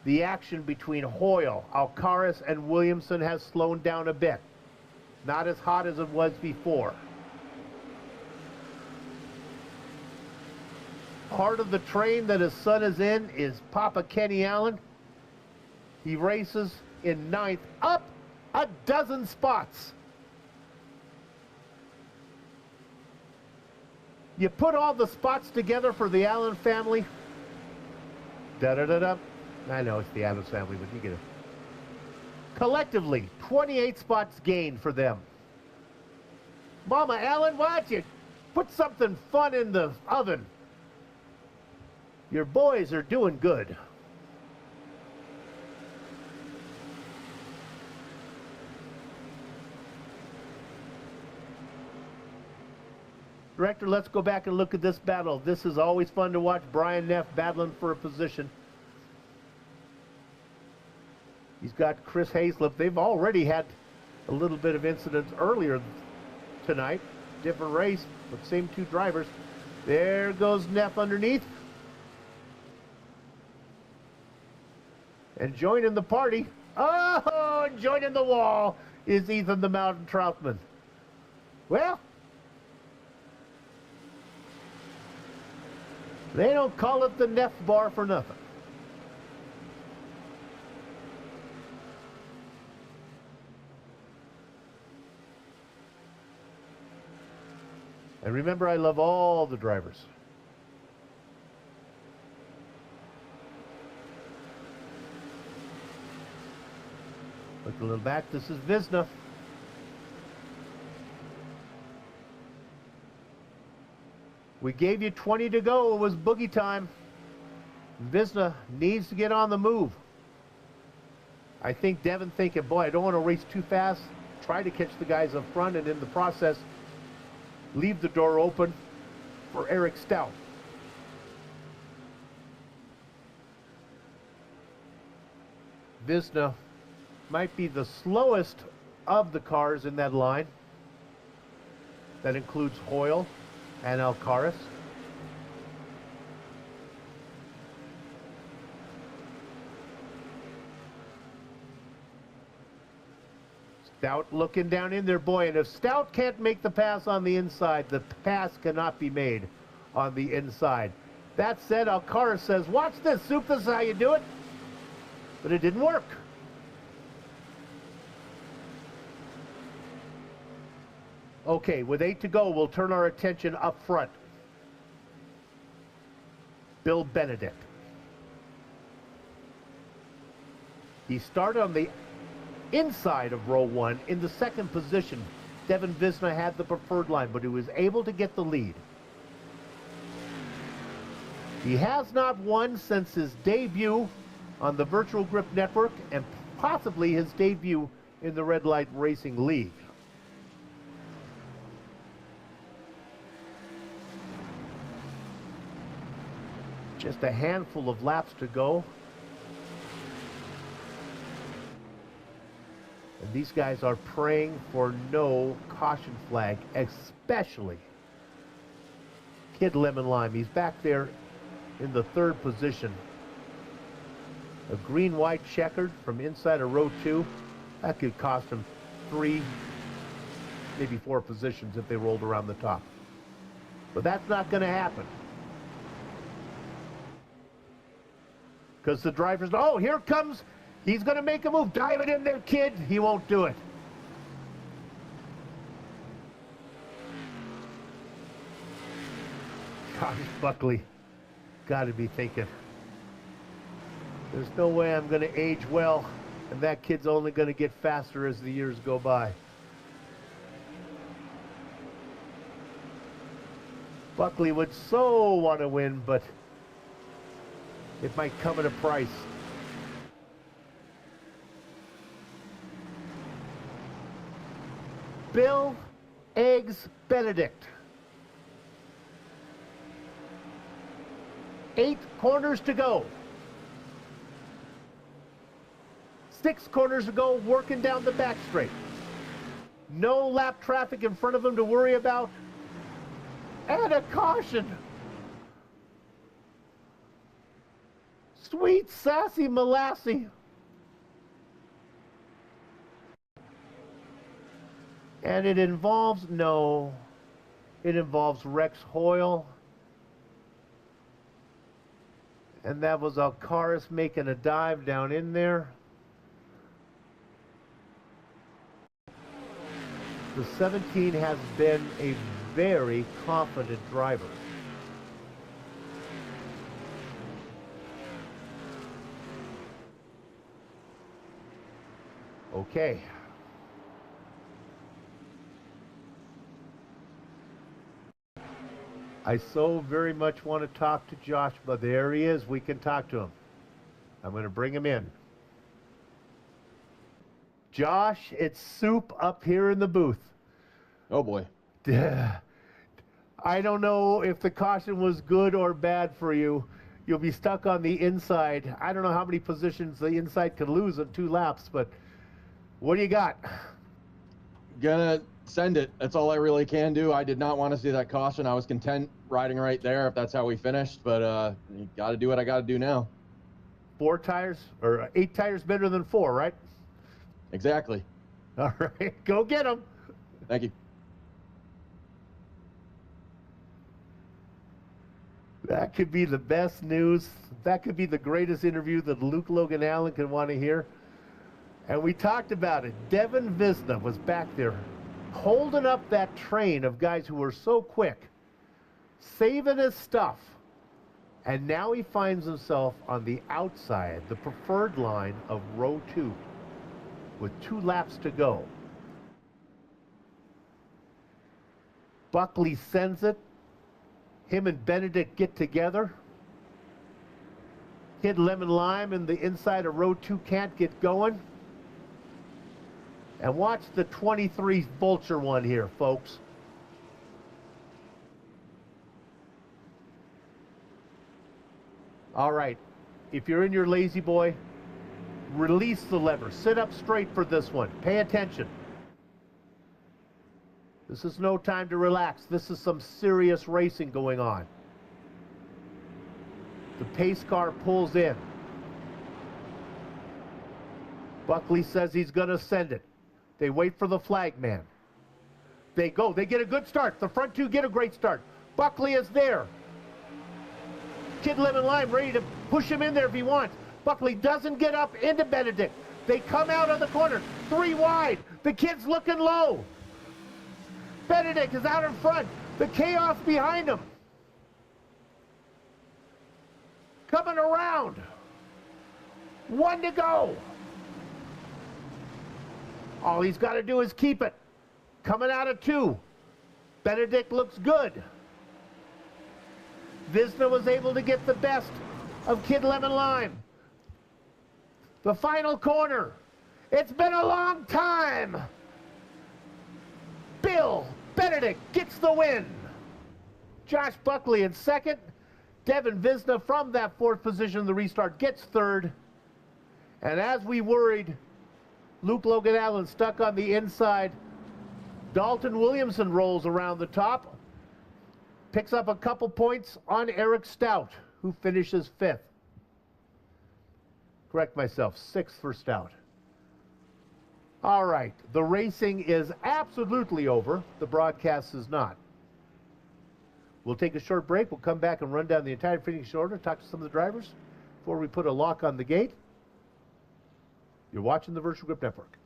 The action between Hoyle, Alcaraz, and Williamson has slowed down a bit. Not as hot as it was before. Part of the train that his son is in is Papa Kenny Allen. He races in 9th, up a dozen spots. You put all the spots together for the Allen family. Da-da-da-da. I know it's the Adams family, but you get it. Collectively, 28 spots gained for them. Mama Allen, why don't you put something fun in the oven? Your boys are doing good. Director, let's go back and look at this battle. This is always fun to watch. Brian Neff battling for a position. He's got Chris Hayslip. They've already had a little bit of incidents earlier tonight. Different race, but same 2 drivers. There goes Neff underneath. And joining the party, oh, and joining the wall is Ethan the Mountain Troutman. Well, they don't call it the Neff bar for nothing. And remember, I love all the drivers. Look a little back. This is Visna. We gave you 20 to go. It was boogie time. Visna needs to get on the move. I think Devin thinking, boy, I don't want to race too fast. Try to catch the guys up front, and in the process, leave the door open for Eric Stout. Visna might be the slowest of the cars in that line. That includes Hoyle and Alcaraz. Stout looking down in there, boy, and if Stout can't make the pass on the inside, the pass cannot be made on the inside. That said, Alcaraz says, watch this, Soup, this is how you do it. But it didn't work. Okay, with 8 to go, we'll turn our attention up front. Bill Benedict. He started on the inside of row 1 in the 2nd position. Devin Visna had the preferred line, but he was able to get the lead. He has not won since his debut on the Virtual Grip Network and possibly his debut in the Red Light Racing League. Just a handful of laps to go. And these guys are praying for no caution flag, especially Kid Lemon Lime. He's back there in the 3rd position. A green-white checkered from inside of row 2. That could cost him 3, maybe 4 positions if they rolled around the top. But that's not going to happen. Because the driver's, oh, here comes, he's going to make a move. Dive it in there, kid. He won't do it. Gosh, Buckley, got to be thinking, there's no way I'm going to age well, and that kid's only going to get faster as the years go by. Buckley would so want to win, but it might come at a price. Bill Eggs Benedict. 8 corners to go. 6 corners to go, working down the back straight. No lap traffic in front of him to worry about. And a caution. Sweet, sassy Molassy. And it involves, no, it involves Rex Hoyle. And that was Alcaraz making a dive down in there. The 17 has been a very confident driver. Okay. I so very much want to talk to Josh, but there he is. We can talk to him. I'm going to bring him in. Josh, it's Soup up here in the booth. Oh boy. I don't know if the caution was good or bad for you. You'll be stuck on the inside. I don't know how many positions the inside could lose in 2 laps, but what do you got? Gonna send it. That's all I really can do. I did not want to see that caution. I was content riding right there if that's how we finished, but you got to do what I got to do now. 4 tires, or 8 tires better than 4, right? Exactly. All right, go get them. Thank you. That could be the best news. That could be the greatest interview that Luke Logan Allen could want to hear. And we talked about it. Devin Visna was back there holding up that train of guys who were so quick, saving his stuff. And now he finds himself on the outside, the preferred line of row 2 with 2 laps to go. Buckley sends it. Him and Benedict get together. Kid Lemon Lime in the inside of row 2 can't get going. And watch the 23 Vulture one here, folks. All right, if you're in your lazy boy, release the lever. Sit up straight for this one. Pay attention. This is no time to relax. This is some serious racing going on. The pace car pulls in. Buckley says he's going to send it. They wait for the flag man. They go. They get a good start. The front 2 get a great start. Buckley is there. Kid Lemon Lime ready to push him in there if he wants. Buckley doesn't get up into Benedict. They come out of the corner. 3 wide. The kid's looking low. Benedict is out in front. The chaos behind him. Coming around. 1 to go. All he's got to do is keep it. Coming out of 2. Benedict looks good. Visna was able to get the best of Kid Lemon Lime. The final corner. It's been a long time. Bill Benedict gets the win. Josh Buckley in second. Devin Visna from that fourth position in the restart gets third. And as we worried, Luke Logan Allen stuck on the inside. Dalton Williamson rolls around the top. Picks up a couple points on Eric Stout, who finishes fifth. Correct myself, sixth for Stout. All right, the racing is absolutely over. The broadcast is not. We'll take a short break. We'll come back and run down the entire finish order, talk to some of the drivers before we put a lock on the gate. You're watching the Virtual Grip Network.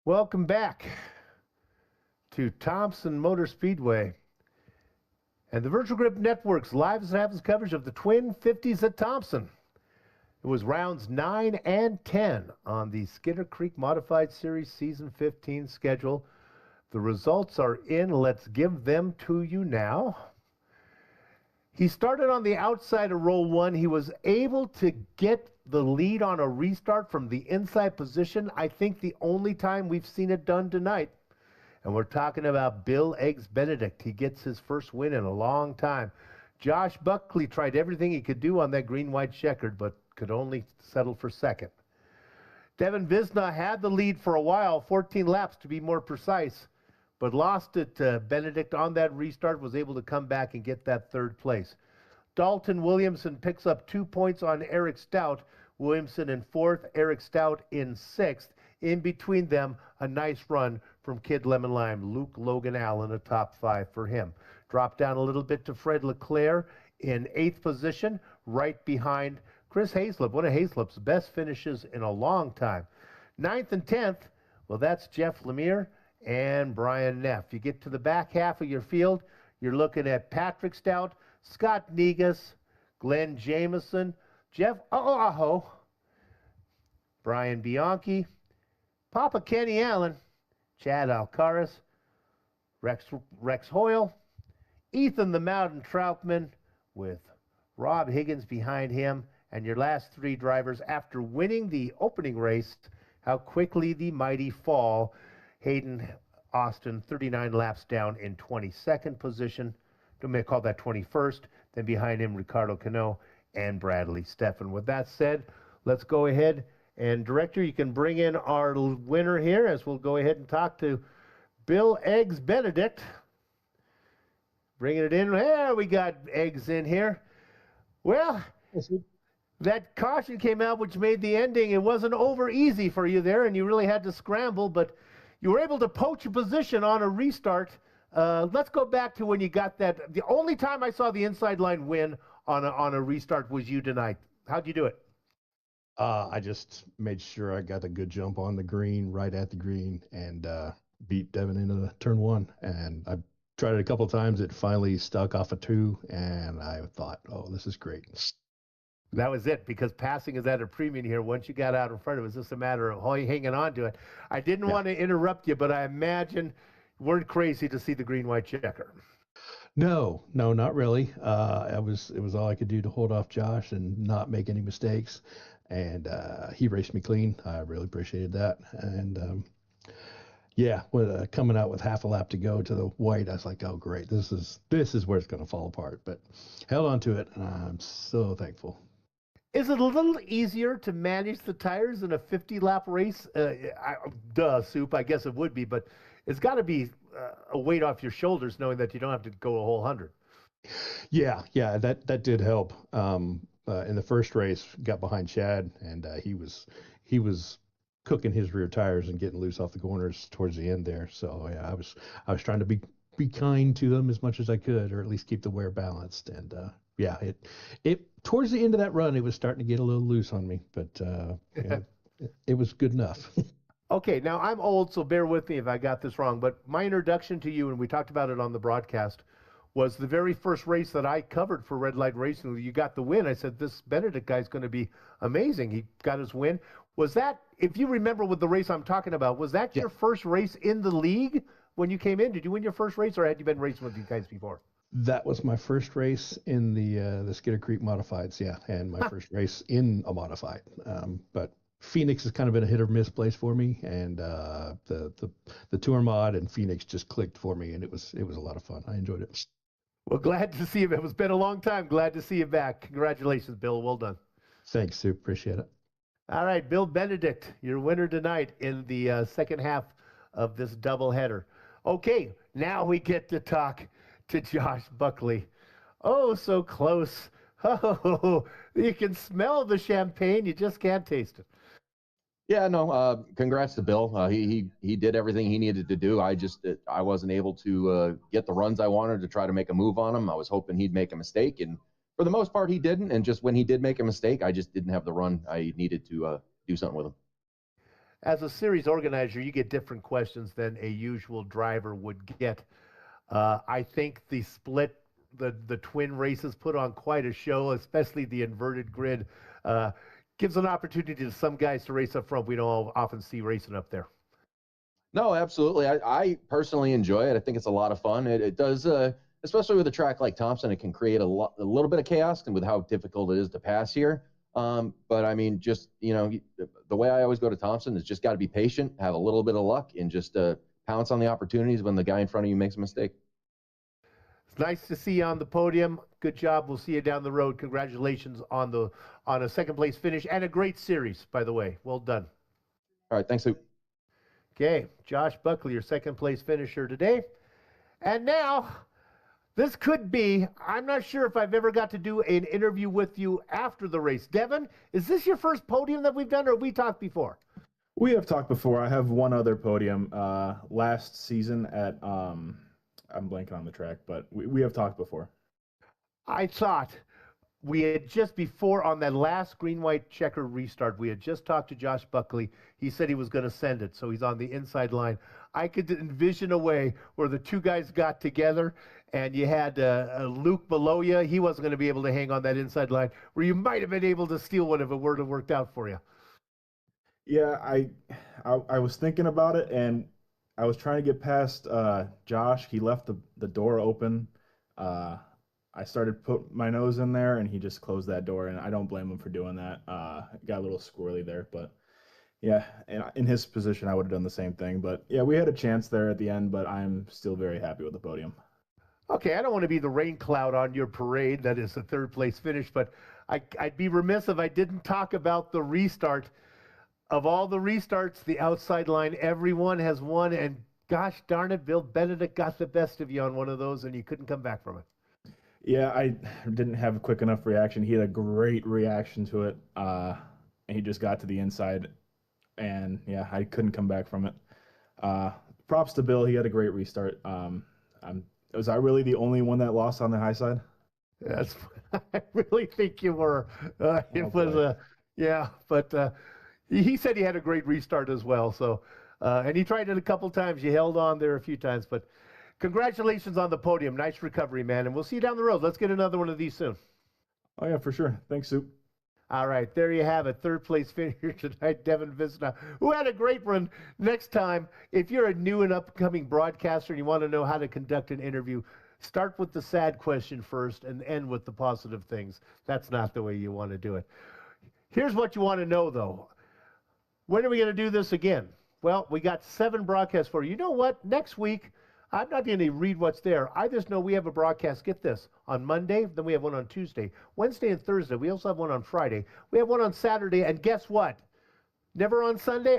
Welcome back. to Thompson Motor Speedway and the Virtual Grip Network's live as it happens coverage of the Twin 50s at Thompson. It was rounds 9 and 10 on the Skitter Creek Modified Series Season 15 schedule. The results are in. Let's give them to you now. He started on the outside of row 1. He was able to get the lead on a restart from the inside position. I think the only time we've seen it done tonight. And we're talking about Bill Eggs Benedict. He gets his first win in a long time. Josh Buckley tried everything he could do on that green-white checkered, but could only settle for second. Devin Visna had the lead for a while, 14 laps to be more precise, but lost it to Benedict on that restart, was able to come back and get that third place. Dalton Williamson picks up 2 points on Eric Stout. Williamson in fourth, Eric Stout in sixth. In between them, a nice run from Kid Lemon Lime. Luke Logan Allen, a top 5 for him. Dropped down a little bit to Fred Leclerc in 8th position, right behind Chris Hazlip, one of Hazlip's best finishes in a long time. 9th and 10th, well, that's Jeff Lemire and Brian Neff. You get to the back half of your field, you're looking at Patrick Stout, Scott Negus, Glenn Jameson, Jeff Oaho, Brian Bianchi, Papa Kenny Allen, Chad Alcaraz, Rex Hoyle, Ethan the Mountain Troutman with Rob Higgins behind him, and your last 3 drivers after winning the opening race, how quickly the mighty fall. Hayden Austin, 39 laps down in 22nd position. You may call that 21st. Then behind him, Ricardo Cano and Bradley Steffen. With that said, let's go ahead. And Director, you can bring in our winner here as we'll go ahead and talk to Bill Eggs Benedict. Bringing it in. There we got Eggs in here. Well, that caution came out, which made the ending. It wasn't over easy for you there, and you really had to scramble, but you were able to poach a position on a restart. Let's go back to when you got that. The only time I saw the inside line win on a restart was you tonight. How'd you do it? I just made sure I got a good jump on the green, right at the green, and beat Devin into the turn 1. And I tried it a couple of times. It finally stuck off a 2, and I thought, oh, this is great. That was it, because passing is at a premium here. Once you got out in front, it was just a matter of hanging on to it. I didn't want to interrupt you, but I imagine you weren't crazy to see the green-white checker. No, not really. It was all I could do to hold off Josh and not make any mistakes. And he raced me clean. I really appreciated that. And with coming out with half a lap to go to the white, I was like, oh great, this is where it's going to fall apart. But held on to it, and I'm so thankful. Is it a little easier to manage the tires in a 50-lap race? Soup, I guess it would be, but it's got to be a weight off your shoulders knowing that you don't have to go a whole 100. Yeah, that did help. In the first race, got behind Chad, and he was cooking his rear tires and getting loose off the corners towards the end there. So yeah, I was trying to be kind to them as much as I could, or at least keep the wear balanced. And it towards the end of that run, it was starting to get a little loose on me, but it was good enough. Okay, now I'm old, so bear with me if I got this wrong, but my introduction to you, and we talked about it on the broadcast, was the very first race that I covered for Red Light Racing. You got the win. I said, this Benedict guy's going to be amazing. He got his win. Was that, if you remember with the race I'm talking about, was that your first race in the league when you came in? Did you win your first race, or had you been racing with these guys before? That was my first race in the Skitter Creek Modifieds, and my first race in a modified. But Phoenix has kind of been a hit or miss place for me, and the Tour Mod and Phoenix just clicked for me, and it was a lot of fun. I enjoyed it. Well, glad to see you. It's been a long time. Glad to see you back. Congratulations, Bill. Well done. Thanks, Sue. Appreciate it. All right, Bill Benedict, your winner tonight in the second half of this doubleheader. Okay, now we get to talk to Josh Buckley. Oh, so close. Oh, you can smell the champagne. You just can't taste it. Yeah, no, congrats to Bill. He did everything he needed to do. I wasn't able to get the runs I wanted to try to make a move on him. I was hoping he'd make a mistake, and for the most part, he didn't. And just when he did make a mistake, I just didn't have the run I needed to do something with him. as a series organizer, you get different questions than a usual driver would get. I think the split, the twin races put on quite a show, especially the inverted grid. Gives an opportunity to some guys to race up front we don't often see racing up there. No, absolutely. I personally enjoy it. I think it's a lot of fun. It does, especially with a track like Thompson, it can create a little bit of chaos and with how difficult it is to pass here. But I mean, just, you know, the way I always go to Thompson is just got to be patient, have a little bit of luck, and just pounce on the opportunities when the guy in front of you makes a mistake. It's nice to see you on the podium. Good job. We'll see you down the road. Congratulations on a second place finish and a great series, by the way. Well done. All right. Thanks, Luke. Okay, Josh Buckley, your second place finisher today. And now, this could be, I'm not sure if I've ever got to do an interview with you after the race. Devin, is this your first podium that we've done, or have we talked before? We have talked before. I have one other podium last season at, I'm blanking on the track, but we have talked before. I thought we had just before on that last green-white checker restart, we had just talked to Josh Buckley. He said he was going to send it, so he's on the inside line. I could envision a way where the two guys got together and you had Luke below you. He wasn't going to be able to hang on that inside line, where you might have been able to steal one if it were to worked out for you. Yeah, I was thinking about it, and I was trying to get past Josh. He left the door open. I started put my nose in there, and he just closed that door, and I don't blame him for doing that. Got a little squirrely there, but yeah, and in his position, I would have done the same thing. But yeah, we had a chance there at the end, but I'm still very happy with the podium. Okay, I don't want to be the rain cloud on your parade. That is a third place finish, but I'd be remiss if I didn't talk about the restart. Of all the restarts, the outside line, everyone has won, and gosh darn it, Bill Benedict got the best of you on one of those, and you couldn't come back from it. Yeah, I didn't have a quick enough reaction. He had a great reaction to it, and he just got to the inside, and yeah, I couldn't come back from it. Props to Bill. He had a great restart. Was I really the only one that lost on the high side? Yes, I really think you were. Yeah, but he said he had a great restart as well. So, and he tried it a couple times. You held on there a few times, but congratulations on the podium. Nice recovery, man. And we'll see you down the road. Let's get another one of these soon. Oh, yeah, for sure. Thanks, Soup. All right, there you have it. Third place finisher tonight, Devin Visna, who had a great run. Next time, if you're a new and upcoming broadcaster and you want to know how to conduct an interview, start with the sad question first and end with the positive things. That's not the way you want to do it. Here's what you want to know, though. When are we going to do this again? Well, we got 7 broadcasts for you. You know what? Next week, I'm not going to read what's there. I just know we have a broadcast, get this, on Monday, then we have one on Tuesday, Wednesday and Thursday. We also have one on Friday. We have one on Saturday, and guess what? Never on Sunday?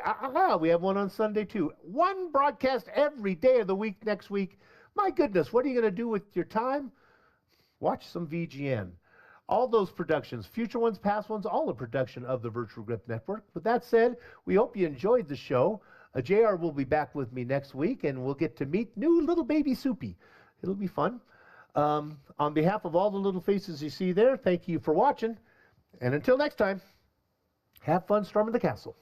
We have one on Sunday, too. One broadcast every day of the week next week. My goodness, what are you going to do with your time? Watch some VGN. All those productions, future ones, past ones, all a production of the Virtual Grip Network. With that said, we hope you enjoyed the show. JR will be back with me next week, and we'll get to meet new little baby Soupy. It'll be fun. On behalf of all the little faces you see there, thank you for watching. And until next time, have fun storming the castle.